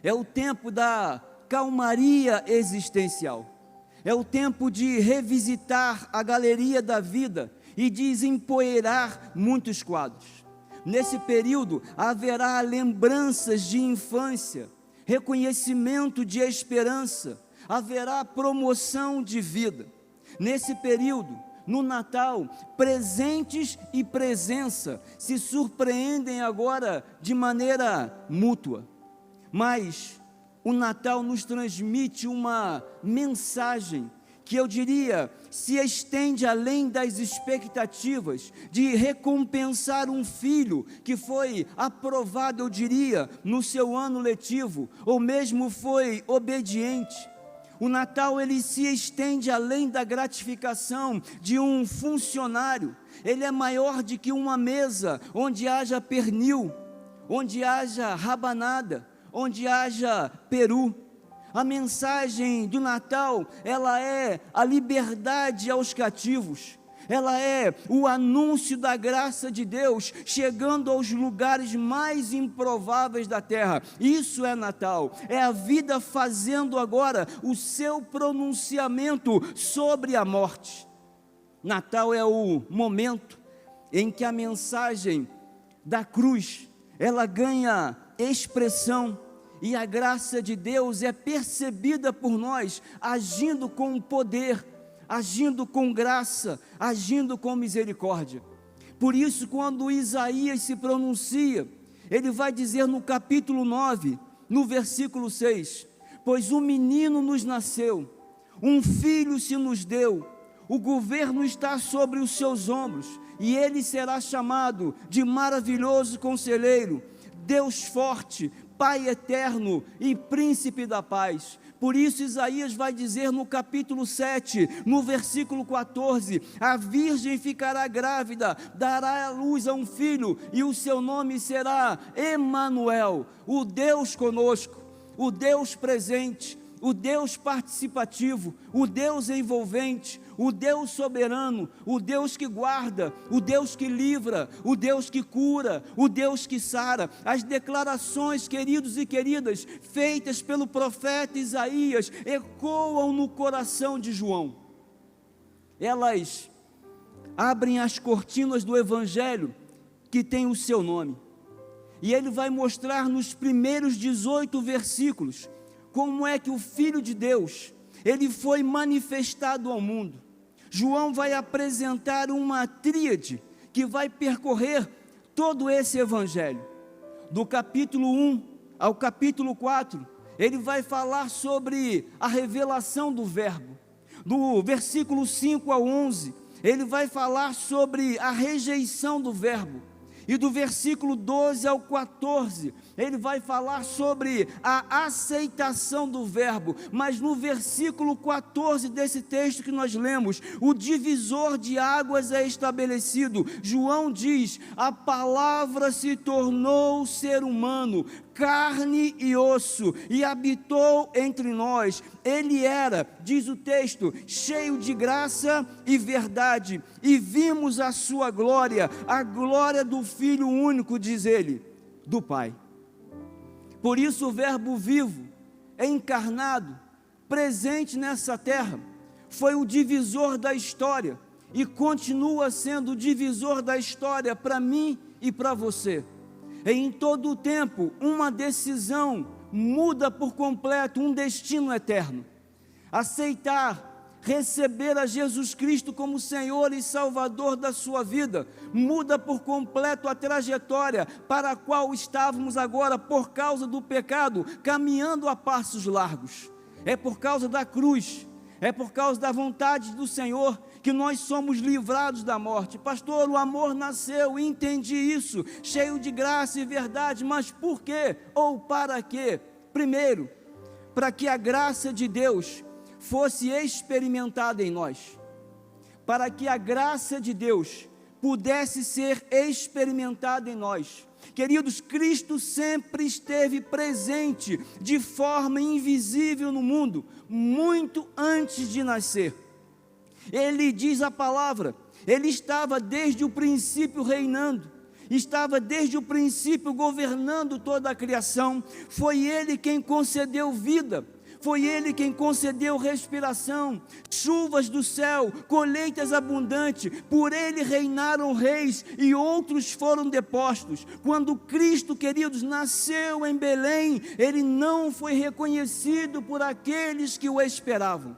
é o tempo da calmaria existencial, é o tempo de revisitar a galeria da vida e desempoeirar muitos quadros. Nesse período haverá lembranças de infância, reconhecimento de esperança, haverá promoção de vida. Nesse período, no Natal, presentes e presença se surpreendem agora de maneira mútua. Mas o Natal nos transmite uma mensagem que eu diria se estende além das expectativas de recompensar um filho que foi aprovado, eu diria, no seu ano letivo, ou mesmo foi obediente. O Natal, ele se estende além da gratificação de um funcionário. Ele é maior do que uma mesa onde haja pernil, onde haja rabanada, onde haja peru. A mensagem do Natal, ela é a liberdade aos cativos. Ela é o anúncio da graça de Deus chegando aos lugares mais improváveis da terra. Isso é Natal, é a vida fazendo agora o seu pronunciamento sobre a morte. Natal é o momento em que a mensagem da cruz, ela ganha expressão e a graça de Deus é percebida por nós, agindo com poder, agindo com graça, agindo com misericórdia. Por isso, quando Isaías se pronuncia, ele vai dizer no capítulo 9, no versículo 6, pois um menino nos nasceu, um filho se nos deu, o governo está sobre os seus ombros, e ele será chamado de maravilhoso conselheiro, Deus forte, Pai eterno e príncipe da paz. Por isso Isaías vai dizer no capítulo 7, no versículo 14, a virgem ficará grávida, dará à luz a um filho, e o seu nome será Emanuel, o Deus conosco, o Deus presente, o Deus participativo, o Deus envolvente, o Deus soberano, o Deus que guarda, o Deus que livra, o Deus que cura, o Deus que sara. As declarações, queridos e queridas, feitas pelo profeta Isaías, ecoam no coração de João. Elas abrem as cortinas do Evangelho que tem o seu nome. E ele vai mostrar nos primeiros 18 versículos como é que o Filho de Deus, ele foi manifestado ao mundo. João vai apresentar uma tríade que vai percorrer todo esse evangelho. Do capítulo 1 ao capítulo 4, ele vai falar sobre a revelação do verbo. Do versículo 5 ao 11, ele vai falar sobre a rejeição do verbo. E do versículo 12 ao 14, ele vai falar sobre a aceitação do verbo. Mas no versículo 14 desse texto que nós lemos, o divisor de águas é estabelecido. João diz: a palavra se tornou ser humano, carne e osso, e habitou entre nós. Ele era, diz o texto, cheio de graça e verdade, e vimos a sua glória, a glória do Filho único, diz ele, do Pai. Por isso o verbo vivo, encarnado, presente nessa terra, foi o divisor da história, e continua sendo o divisor da história para mim e para você. Em todo o tempo, uma decisão muda por completo um destino eterno. Aceitar, receber a Jesus Cristo como Senhor e Salvador da sua vida, muda por completo a trajetória para a qual estávamos agora por causa do pecado, caminhando a passos largos. É por causa da cruz, é por causa da vontade do Senhor que nós somos livrados da morte. Pastor, o amor nasceu, entendi isso, cheio de graça e verdade, mas por quê? Ou para quê? Primeiro, para que a graça de Deus fosse experimentada em nós, para que a graça de Deus pudesse ser experimentada em nós. Queridos, Cristo sempre esteve presente de forma invisível no mundo, muito antes de nascer. Ele diz a palavra, ele estava desde o princípio reinando, estava desde o princípio governando toda a criação. Foi ele quem concedeu vida, foi ele quem concedeu respiração, chuvas do céu, colheitas abundantes. Por ele reinaram reis e outros foram depostos. Quando Cristo, queridos, nasceu em Belém, ele não foi reconhecido por aqueles que o esperavam.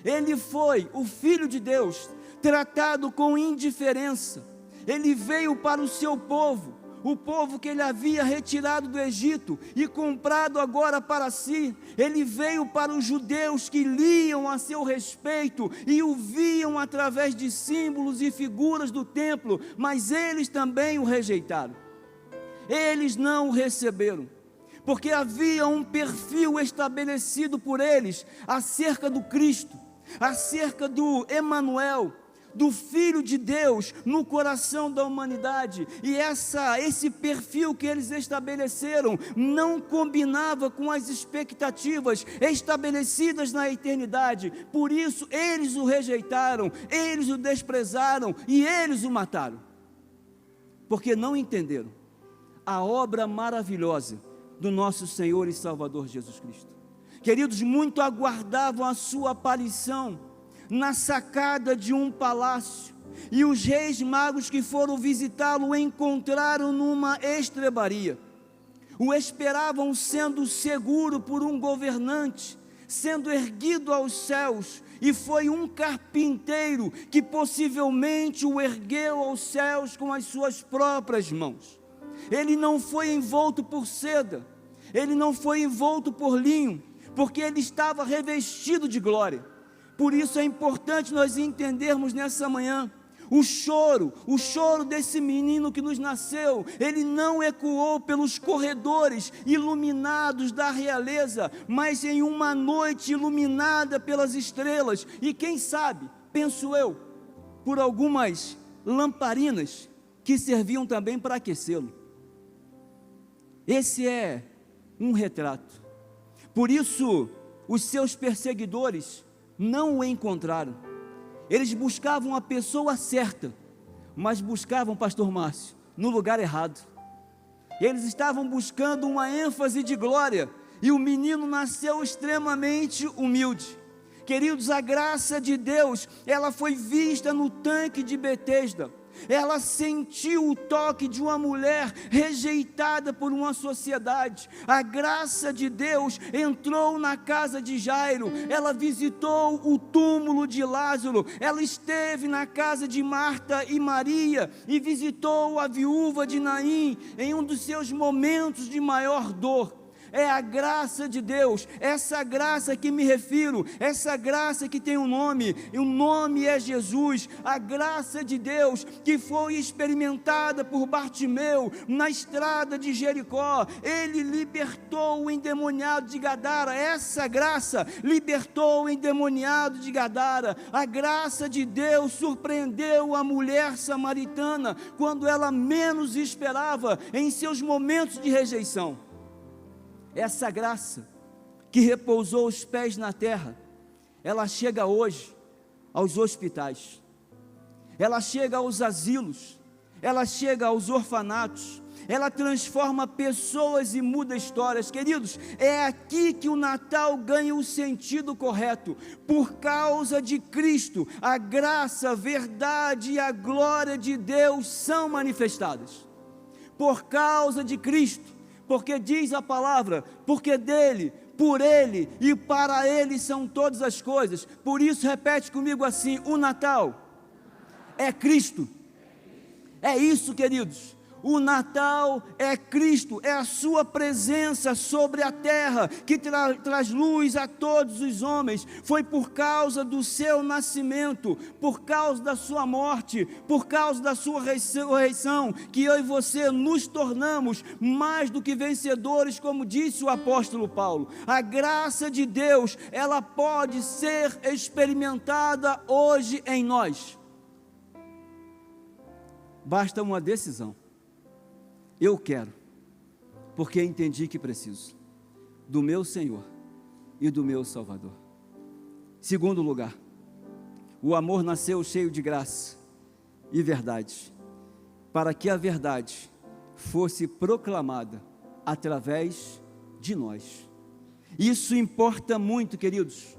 Ele foi o Filho de Deus, tratado com indiferença. Ele veio para o seu povo, o povo que ele havia retirado do Egito e comprado agora para si. Ele veio para os judeus que liam a seu respeito e o viam através de símbolos e figuras do templo, mas eles também o rejeitaram. Eles não o receberam, porque havia um perfil estabelecido por eles acerca do Cristo, acerca do Emanuel, do Filho de Deus no coração da humanidade. E esse perfil que eles estabeleceram não combinava com as expectativas estabelecidas na eternidade. Por isso eles o rejeitaram, eles o desprezaram e eles o mataram, porque não entenderam a obra maravilhosa do nosso Senhor e Salvador Jesus Cristo. Queridos, muito aguardavam a sua aparição na sacada de um palácio, e os reis magos que foram visitá-lo o encontraram numa estrebaria. O esperavam sendo seguro por um governante, sendo erguido aos céus, e foi um carpinteiro que possivelmente o ergueu aos céus com as suas próprias mãos. Ele não foi envolto por seda, ele não foi envolto por linho, porque ele estava revestido de glória. Por isso é importante nós entendermos nessa manhã, o choro desse menino que nos nasceu, ele não ecoou pelos corredores iluminados da realeza, mas em uma noite iluminada pelas estrelas, e quem sabe, penso eu, por algumas lamparinas que serviam também para aquecê-lo. Esse é um retrato. Por isso, os seus perseguidores não o encontraram. Eles buscavam a pessoa certa, mas buscavam, pastor Márcio, no lugar errado. Eles estavam buscando uma ênfase de glória, e o menino nasceu extremamente humilde. Queridos, a graça de Deus, ela foi vista no tanque de Betesda. Ela sentiu o toque de uma mulher rejeitada por uma sociedade. A graça de Deus entrou na casa de Jairo. Ela visitou o túmulo de Lázaro. Ela esteve na casa de Marta e Maria e visitou a viúva de Naim em um dos seus momentos de maior dor. É a graça de Deus, essa graça que me refiro, essa graça que tem um nome, e o nome é Jesus. A graça de Deus que foi experimentada por Bartimeu na estrada de Jericó. Ele libertou o endemoniado de Gadara. Essa graça libertou o endemoniado de Gadara. A graça de Deus surpreendeu a mulher samaritana quando ela menos esperava, em seus momentos de rejeição. Essa graça que repousou os pés na terra, ela chega hoje aos hospitais, ela chega aos asilos, ela chega aos orfanatos, ela transforma pessoas e muda histórias. Queridos, é aqui que o Natal ganha o sentido correto. Por causa de Cristo, a graça, a verdade e a glória de Deus são manifestadas. Por causa de Cristo, porque diz a palavra, porque dele, por ele e para ele são todas as coisas. Por isso repete comigo assim: o Natal é Cristo. É isso, queridos. O Natal é Cristo, é a sua presença sobre a terra, que traz luz a todos os homens. Foi por causa do seu nascimento, por causa da sua morte, por causa da sua ressurreição, que eu e você nos tornamos mais do que vencedores, como disse o apóstolo Paulo. A graça de Deus, ela pode ser experimentada hoje em nós. Basta uma decisão. Eu quero, porque entendi que preciso do meu Senhor e do meu Salvador. Segundo lugar, o amor nasceu cheio de graça e verdade, para que a verdade fosse proclamada através de nós. Isso importa muito, queridos,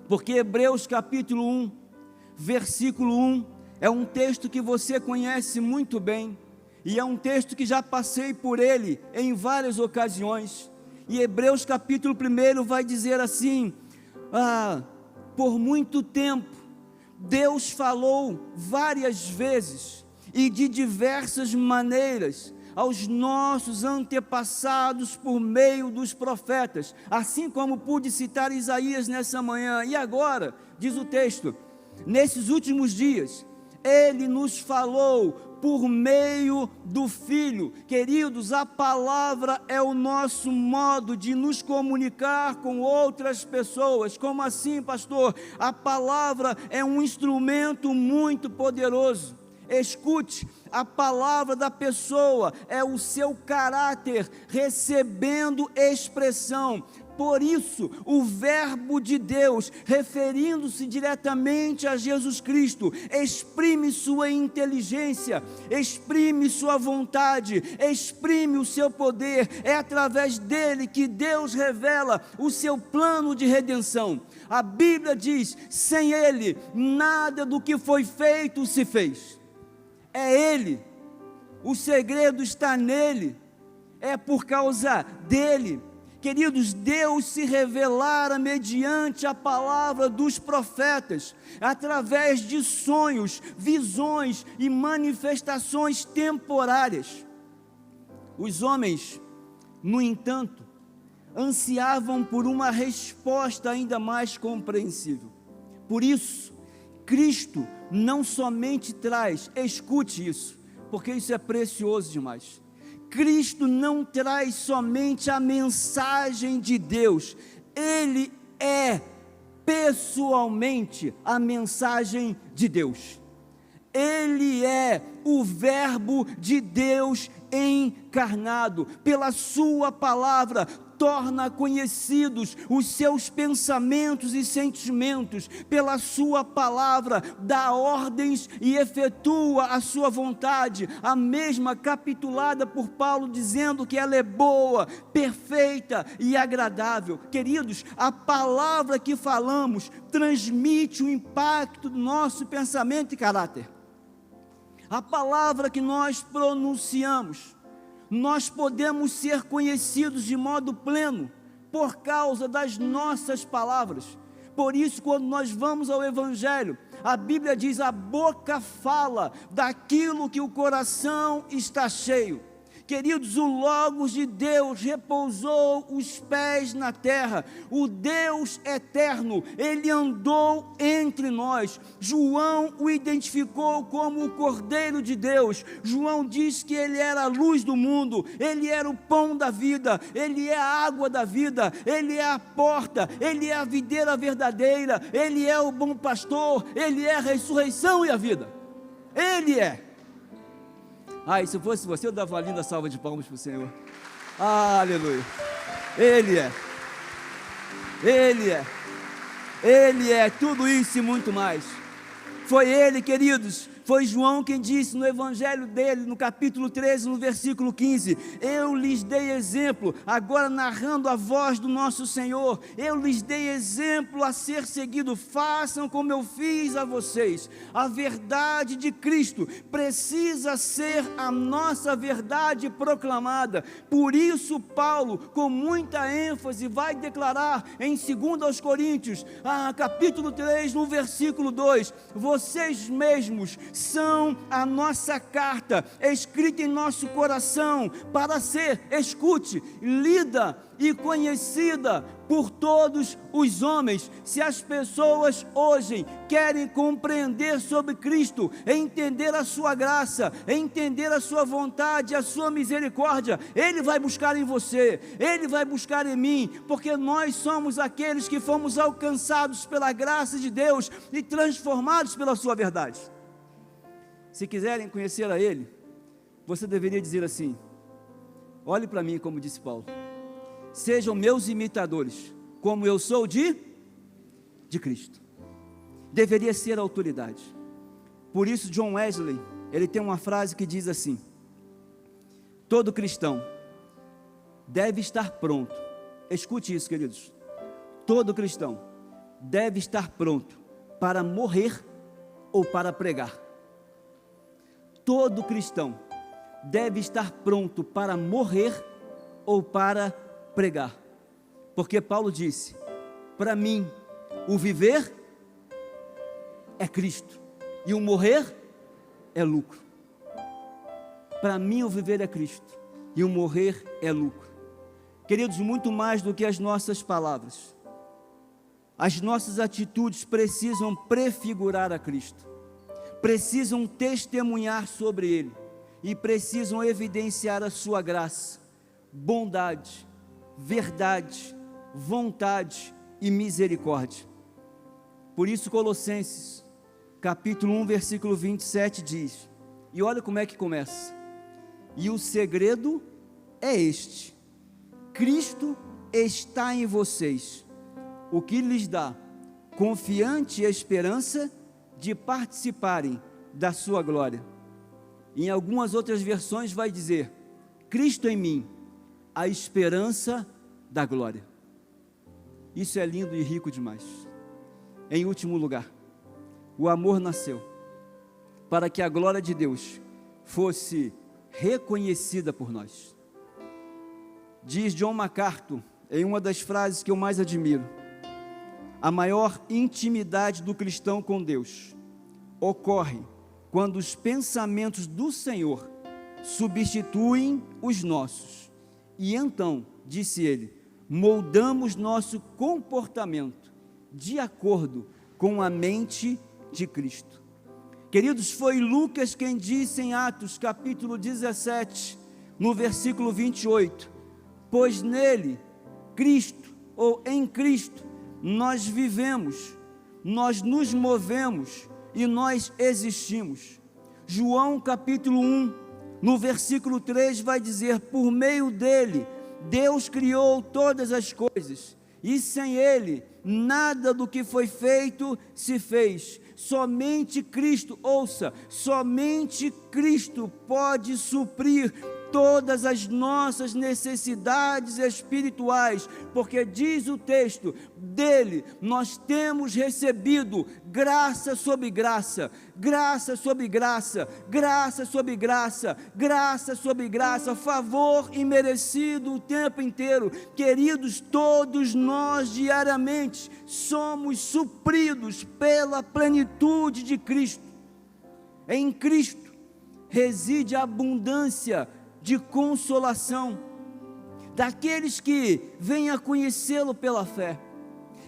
porque Hebreus capítulo 1, versículo 1, é um texto que você conhece muito bem, e é um texto que já passei por ele em várias ocasiões. E Hebreus capítulo 1 vai dizer assim: por muito tempo Deus falou várias vezes e de diversas maneiras aos nossos antepassados por meio dos profetas, assim como pude citar Isaías nessa manhã. E agora, diz o texto, nesses últimos dias Ele nos falou por meio do Filho. Queridos, a palavra é o nosso modo de nos comunicar com outras pessoas. Como assim, pastor? A palavra é um instrumento muito poderoso. Escute, a palavra da pessoa é o seu caráter recebendo expressão. Por isso, o verbo de Deus, referindo-se diretamente a Jesus Cristo, exprime sua inteligência, exprime sua vontade, exprime o seu poder. É através dele que Deus revela o seu plano de redenção. A Bíblia diz: sem ele, nada do que foi feito se fez. É ele, o segredo está nele, é por causa dele. Queridos, Deus se revelara mediante a palavra dos profetas, através de sonhos, visões e manifestações temporárias. Os homens, no entanto, ansiavam por uma resposta ainda mais compreensível. Por isso, Cristo não somente traz, escute isso, porque isso é precioso demais. Cristo não traz somente a mensagem de Deus, Ele é pessoalmente a mensagem de Deus. Ele é o Verbo de Deus encarnado. Pela sua palavra, torna conhecidos os seus pensamentos e sentimentos. Pela sua palavra, dá ordens e efetua a sua vontade, a mesma capitulada por Paulo, dizendo que ela é boa, perfeita e agradável. Queridos, a palavra que falamos transmite o impacto do nosso pensamento e caráter. A palavra que nós pronunciamos, nós podemos ser conhecidos de modo pleno por causa das nossas palavras. Por isso, quando nós vamos ao Evangelho, a Bíblia diz: a boca fala daquilo que o coração está cheio. Queridos, o Logos de Deus repousou os pés na terra, o Deus eterno, Ele andou entre nós. João o identificou como o Cordeiro de Deus. João diz que Ele era a luz do mundo, Ele era o pão da vida, Ele é a água da vida, Ele é a porta, Ele é a videira verdadeira, Ele é o bom pastor, Ele é a ressurreição e a vida. Ele é. E se fosse você, eu dava uma linda salva de palmas para o Senhor. Aleluia. Ele é. Ele é. Ele é tudo isso e muito mais. Foi Ele, queridos. Foi João quem disse no evangelho dele, no capítulo 13, no versículo 15: eu lhes dei exemplo, agora narrando a voz do nosso Senhor, eu lhes dei exemplo a ser seguido, façam como eu fiz a vocês. A verdade de Cristo precisa ser a nossa verdade proclamada. Por isso Paulo, com muita ênfase, vai declarar em 2 Coríntios, capítulo 3, no versículo 2: vocês mesmos são a nossa carta, escrita em nosso coração, para ser, escute, lida e conhecida por todos os homens. Se as pessoas hoje querem compreender sobre Cristo, entender a sua graça, entender a sua vontade, a sua misericórdia, Ele vai buscar em você, Ele vai buscar em mim, porque nós somos aqueles que fomos alcançados pela graça de Deus e transformados pela sua verdade. Se quiserem conhecer a Ele, você deveria dizer assim: olhe para mim, como disse Paulo, sejam meus imitadores, como eu sou de Cristo. Deveria ser a autoridade. Por isso John Wesley, ele tem uma frase que diz assim: todo cristão deve estar pronto, escute isso, queridos, todo cristão deve estar pronto para morrer ou para pregar. Todo cristão deve estar pronto para morrer ou para pregar, porque Paulo disse: para mim o viver é Cristo e o morrer é lucro. Para mim o viver é Cristo e o morrer é lucro. Queridos, muito mais do que as nossas palavras, as nossas atitudes precisam prefigurar a Cristo, precisam testemunhar sobre Ele e precisam evidenciar a sua graça, bondade, verdade, vontade e misericórdia. Por isso Colossenses, capítulo 1, versículo 27 diz, e olha como é que começa: e o segredo é este: Cristo está em vocês, o que lhes dá confiante esperança de participarem da sua glória. Em algumas outras versões vai dizer: Cristo em mim, a esperança da glória. Isso é lindo e rico demais. Em último lugar, o amor nasceu para que a glória de Deus fosse reconhecida por nós. Diz John MacArthur, em uma das frases que eu mais admiro: a maior intimidade do cristão com Deus ocorre quando os pensamentos do Senhor substituem os nossos. E então, disse ele, moldamos nosso comportamento de acordo com a mente de Cristo. Queridos, foi Lucas quem disse em Atos capítulo 17, no versículo 28, pois nele, Cristo, ou em Cristo, nós vivemos, nós nos movemos e nós existimos. João capítulo 1, no versículo 3 vai dizer, por meio dele, Deus criou todas as coisas, e sem ele, nada do que foi feito se fez. Somente Cristo, ouça, somente Cristo pode suprir todas as nossas necessidades espirituais, porque diz o texto, dele nós temos recebido graça sobre graça, graça sobre graça, graça sobre graça, graça sobre graça, favor imerecido o tempo inteiro. Queridos, todos nós diariamente somos supridos pela plenitude de Cristo. Em Cristo reside a abundância de consolação daqueles que vêm a conhecê-lo pela fé.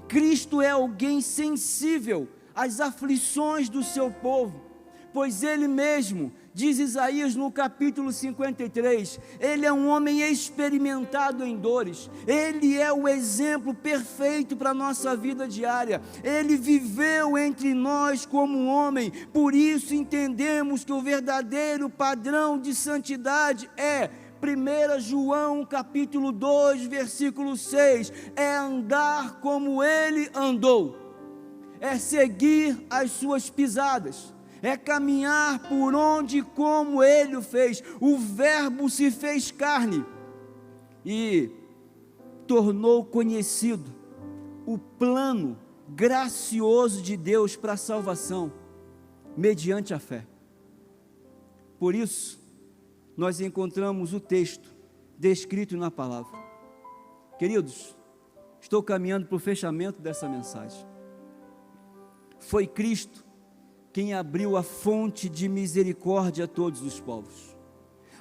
Cristo é alguém sensível às aflições do seu povo, pois ele mesmo, diz Isaías no capítulo 53, ele é um homem experimentado em dores, ele é o exemplo perfeito para a nossa vida diária, ele viveu entre nós como um homem, por isso entendemos que o verdadeiro padrão de santidade é 1 João capítulo 2, versículo 6, é andar como ele andou, é seguir as suas pisadas, é caminhar por onde e como ele o fez. O verbo se fez carne e tornou conhecido o plano gracioso de Deus para a salvação, mediante a fé. Por isso, nós encontramos o texto descrito na palavra. Queridos, estou caminhando para o fechamento dessa mensagem. Foi Cristo quem abriu a fonte de misericórdia a todos os povos.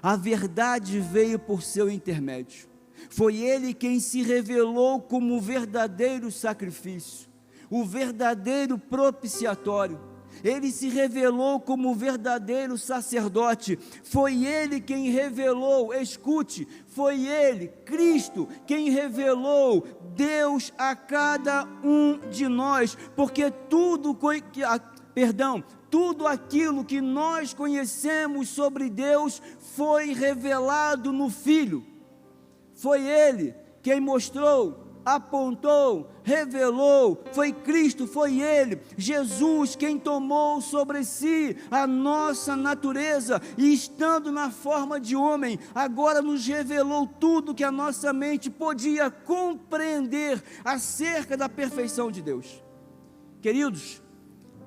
A verdade veio por seu intermédio. Foi Ele quem se revelou como o verdadeiro sacrifício, o verdadeiro propiciatório. Ele se revelou como o verdadeiro sacerdote. Foi Ele quem revelou, escute, foi Ele, Cristo, quem revelou Deus a cada um de nós, porque tudo aquilo que nós conhecemos sobre Deus foi revelado no Filho. Foi Ele quem mostrou, apontou, revelou, foi Cristo, foi Ele, Jesus, quem tomou sobre si a nossa natureza e estando na forma de homem, agora nos revelou tudo que a nossa mente podia compreender acerca da perfeição de Deus. Queridos,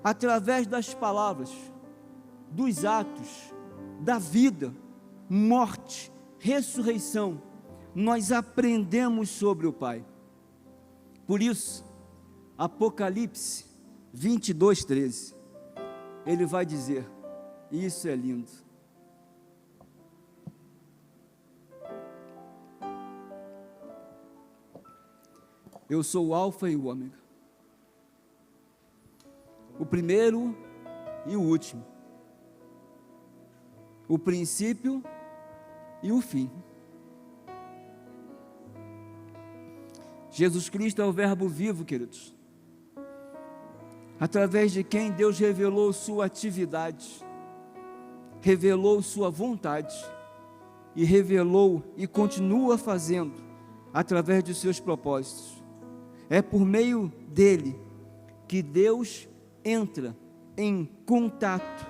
através das palavras, dos atos, da vida, morte, ressurreição, nós aprendemos sobre o Pai. Por isso, Apocalipse 22, 13, ele vai dizer, e isso é lindo, eu sou o Alfa e o Ômega, o primeiro e o último, o princípio e o fim. Jesus Cristo é o verbo vivo, queridos, através de quem Deus revelou sua atividade, revelou sua vontade, e revelou e continua fazendo, através de seus propósitos. É por meio dele, que Deus entra em contato,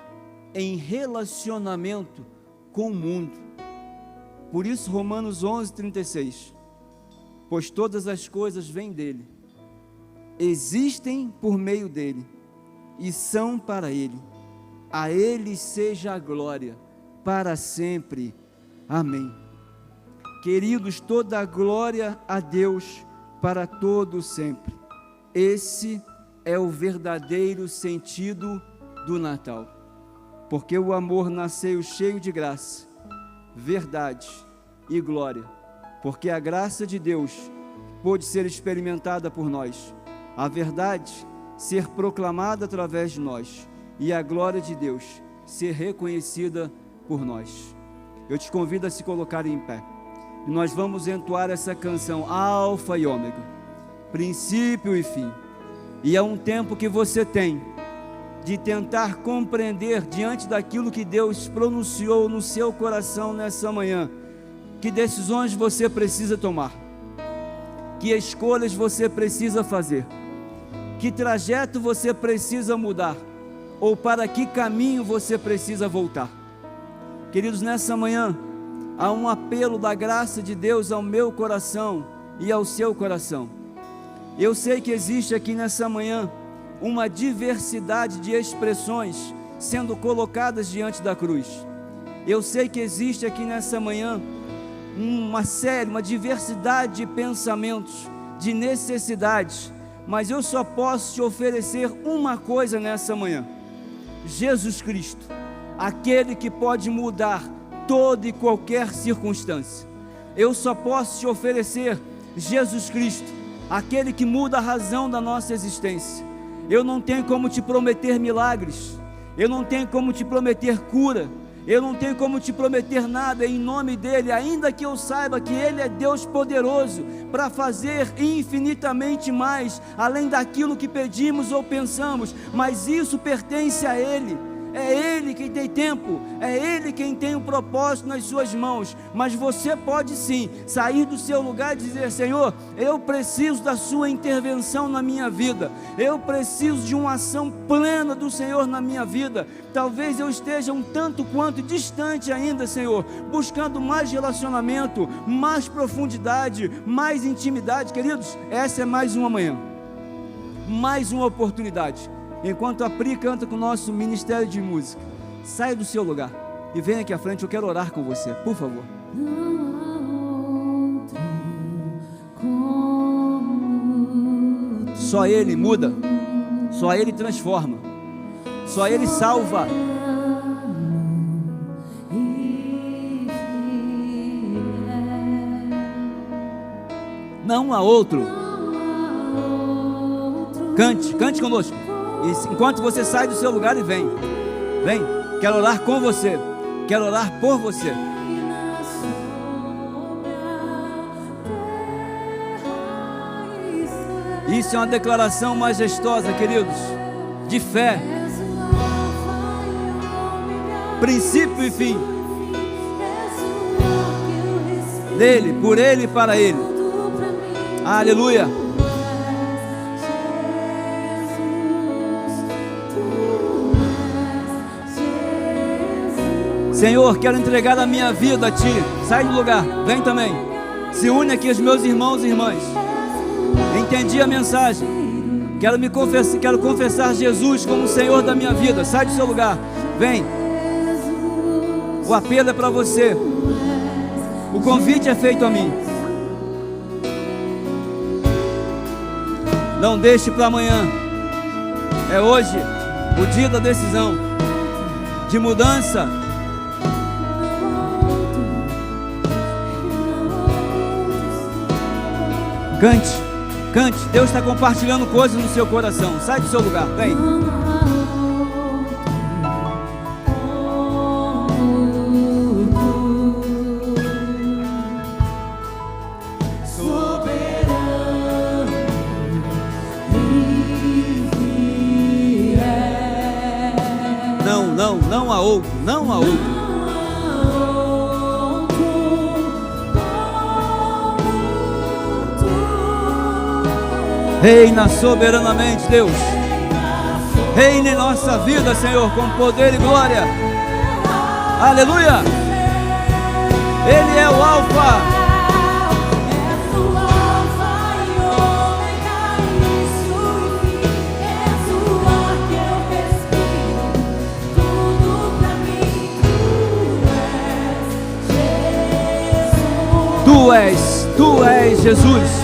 em relacionamento com o mundo. Por isso Romanos 11, 36, pois todas as coisas vêm dele, existem por meio dele, e são para ele. A ele seja a glória, para sempre. Amém. Queridos, toda a glória a Deus, para todo sempre. Esse é o verdadeiro sentido do Natal, porque o amor nasceu cheio de graça, verdade e glória, porque a graça de Deus pôde ser experimentada por nós. A verdade ser proclamada através de nós e a glória de Deus ser reconhecida por nós. Eu te convido a se colocar em pé. E nós vamos entoar essa canção, Alfa e Ômega, princípio e fim. E é um tempo que você tem de tentar compreender diante daquilo que Deus pronunciou no seu coração nessa manhã, que decisões você precisa tomar, que escolhas você precisa fazer, que trajeto você precisa mudar, ou para que caminho você precisa voltar. Queridos, nessa manhã há um apelo da graça de Deus ao meu coração e ao seu coração. Eu sei que existe aqui nessa manhã uma diversidade de expressões sendo colocadas diante da cruz. Eu sei que existe aqui nessa manhã uma diversidade de pensamentos, de necessidades, mas eu só posso te oferecer uma coisa nessa manhã: Jesus Cristo, aquele que pode mudar toda e qualquer circunstância. Eu só posso te oferecer Jesus Cristo, aquele que muda a razão da nossa existência. Eu não tenho como te prometer milagres, eu não tenho como te prometer cura, eu não tenho como te prometer nada em nome dEle, ainda que eu saiba que Ele é Deus poderoso para fazer infinitamente mais, além daquilo que pedimos ou pensamos, mas isso pertence a Ele. É Ele quem tem tempo, é Ele quem tem o propósito nas suas mãos. Mas você pode sim sair do seu lugar e dizer: Senhor, eu preciso da sua intervenção na minha vida, eu preciso de uma ação plena do Senhor na minha vida. Talvez eu esteja um tanto quanto distante ainda, Senhor, buscando mais relacionamento, mais profundidade, mais intimidade. Queridos, essa é mais uma manhã, mais uma oportunidade. Enquanto a Pri canta com o nosso ministério de música, saia do seu lugar e venha aqui à frente, eu quero orar com você, por favor. Só Ele muda, só Ele transforma, só Ele salva. Não há outro. Cante conosco. E enquanto você sai do seu lugar e vem, quero orar com você, quero orar por você. Isso é uma declaração majestosa, queridos, de fé, princípio e fim, dele, por Ele e para Ele. Aleluia. Senhor, quero entregar a minha vida a Ti. Sai do lugar, vem também. Se une aqui aos meus irmãos e irmãs. Entendi a mensagem. Quero confessar Jesus como o Senhor da minha vida. Sai do seu lugar, vem. O apelo é para você. O convite é feito a mim. Não deixe para amanhã. É hoje o dia da decisão, de mudança. Cante, Deus está compartilhando coisas no seu coração. Sai do seu lugar, vem. Não há outro, não há outro. Reina soberanamente, Deus. Reina em nossa vida, Senhor, com poder e glória. Aleluia. Ele é o Alfa. Tu és Jesus.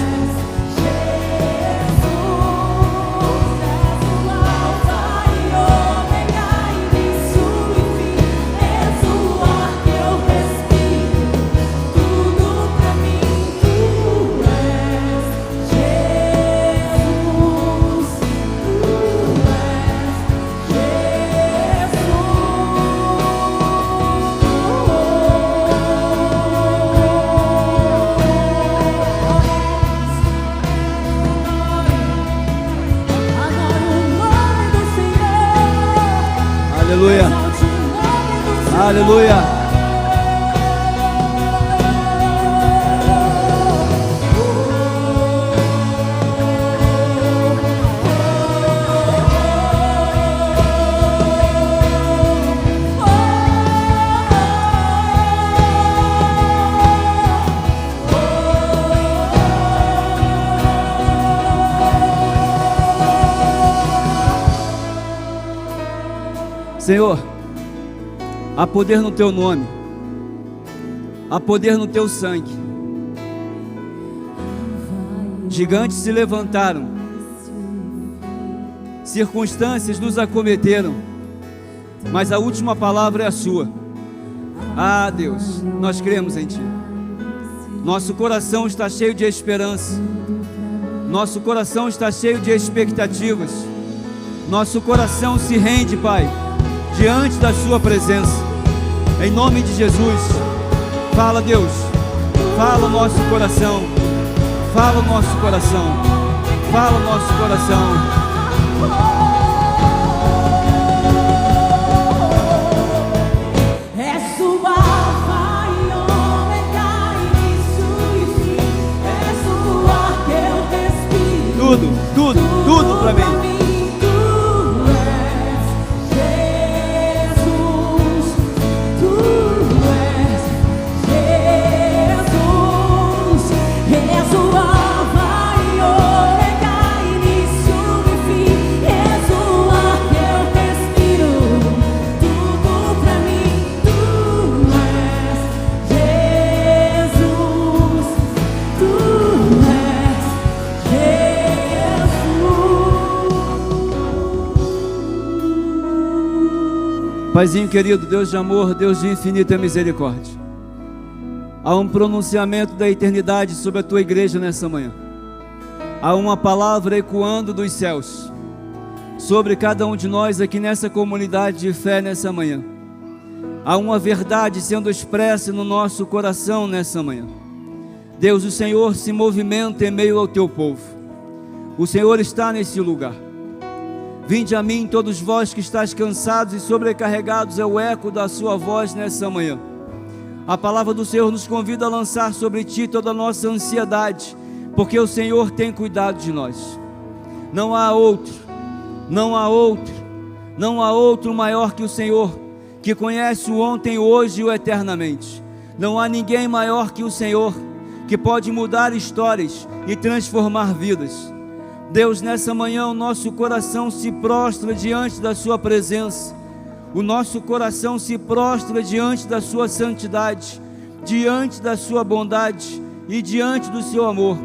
Aleluia. Exalte o nome do Senhor. Aleluia. Senhor, há poder no Teu nome, há poder no Teu sangue. Gigantes se levantaram, circunstâncias nos acometeram, mas a última palavra é a Sua. Ah, Deus, nós cremos em Ti. Nosso coração está cheio de esperança, nosso coração está cheio de expectativas, nosso coração se rende, Pai, diante da Sua presença, em nome de Jesus. Fala, Deus, fala o nosso coração, fala o nosso coração, fala o nosso coração. És o Alfa e Ômega, início e fim. És o ar que eu respiro. Tudo pra mim. Paizinho querido, Deus de amor, Deus de infinita misericórdia, há um pronunciamento da eternidade sobre a Tua igreja nessa manhã. Há uma palavra ecoando dos céus sobre cada um de nós aqui nessa comunidade de fé nessa manhã. Há uma verdade sendo expressa no nosso coração nessa manhã. Deus, o Senhor se movimenta em meio ao Teu povo. O Senhor está nesse lugar. Vinde a mim todos vós que estáis cansados e sobrecarregados, é o eco da Sua voz nessa manhã. A palavra do Senhor nos convida a lançar sobre Ti toda a nossa ansiedade, porque o Senhor tem cuidado de nós. Não há outro maior que o Senhor, que conhece o ontem, o hoje e o eternamente. Não há ninguém maior que o Senhor, que pode mudar histórias e transformar vidas. Deus, nessa manhã o nosso coração se prostra diante da Sua presença, o nosso coração se prostra diante da Sua santidade, diante da Sua bondade e diante do Seu amor,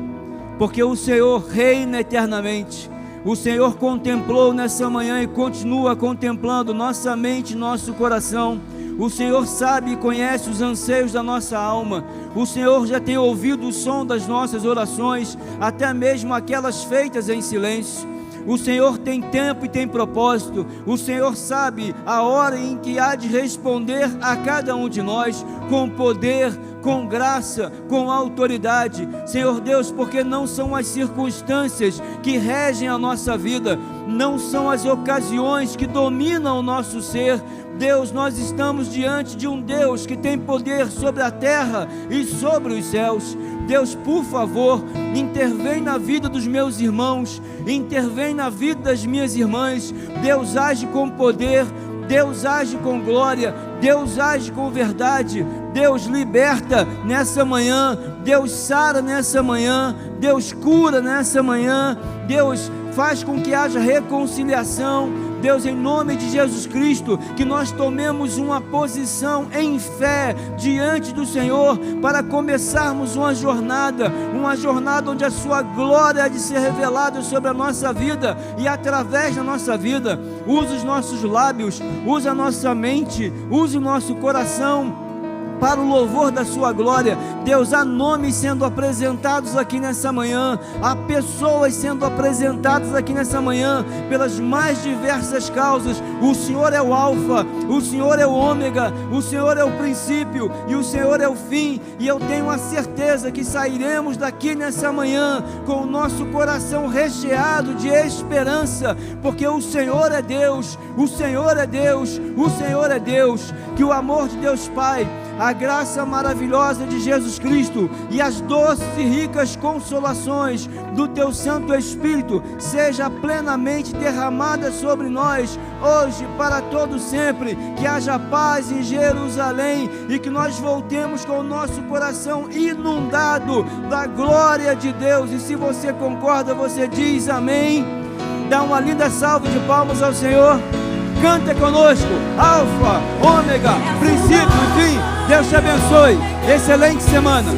porque o Senhor reina eternamente. O Senhor contemplou nessa manhã e continua contemplando nossa mente e nosso coração. O Senhor sabe e conhece os anseios da nossa alma. O Senhor já tem ouvido o som das nossas orações, até mesmo aquelas feitas em silêncio. O Senhor tem tempo e tem propósito. O Senhor sabe a hora em que há de responder a cada um de nós, com poder, com graça, com autoridade. Senhor Deus, porque não são as circunstâncias que regem a nossa vida, não são as ocasiões que dominam o nosso ser. Deus, nós estamos diante de um Deus que tem poder sobre a terra e sobre os céus. Deus, por favor, intervém na vida dos meus irmãos, intervém na vida das minhas irmãs. Deus, age com poder, Deus age com glória, Deus age com verdade. Deus, liberta nessa manhã, Deus sara nessa manhã, Deus cura nessa manhã, Deus faz com que haja reconciliação. Deus, em nome de Jesus Cristo, que nós tomemos uma posição em fé diante do Senhor, para começarmos uma jornada onde a Sua glória há de ser revelada sobre a nossa vida e através da nossa vida. Use os nossos lábios, use a nossa mente, use o nosso coração, para o louvor da sua glória. Deus, há nomes sendo apresentados aqui nessa manhã, há pessoas sendo apresentadas aqui nessa manhã, pelas mais diversas causas. O Senhor é o Alfa, o Senhor é o Ômega, o Senhor é o princípio e o Senhor é o fim, e eu tenho a certeza que sairemos daqui nessa manhã com o nosso coração recheado de esperança, porque o Senhor é Deus, o Senhor é Deus, o Senhor é Deus. Que o amor de Deus Pai, a graça maravilhosa de Jesus Cristo e as doces e ricas consolações do Teu Santo Espírito seja plenamente derramada sobre nós, hoje, para todo sempre. Que haja paz em Jerusalém e que nós voltemos com o nosso coração inundado da glória de Deus. E se você concorda, você diz amém. Dá uma linda salva de palmas ao Senhor. Canta conosco, Alfa, Ômega, princípio e fim. Deus te abençoe. Excelente semana.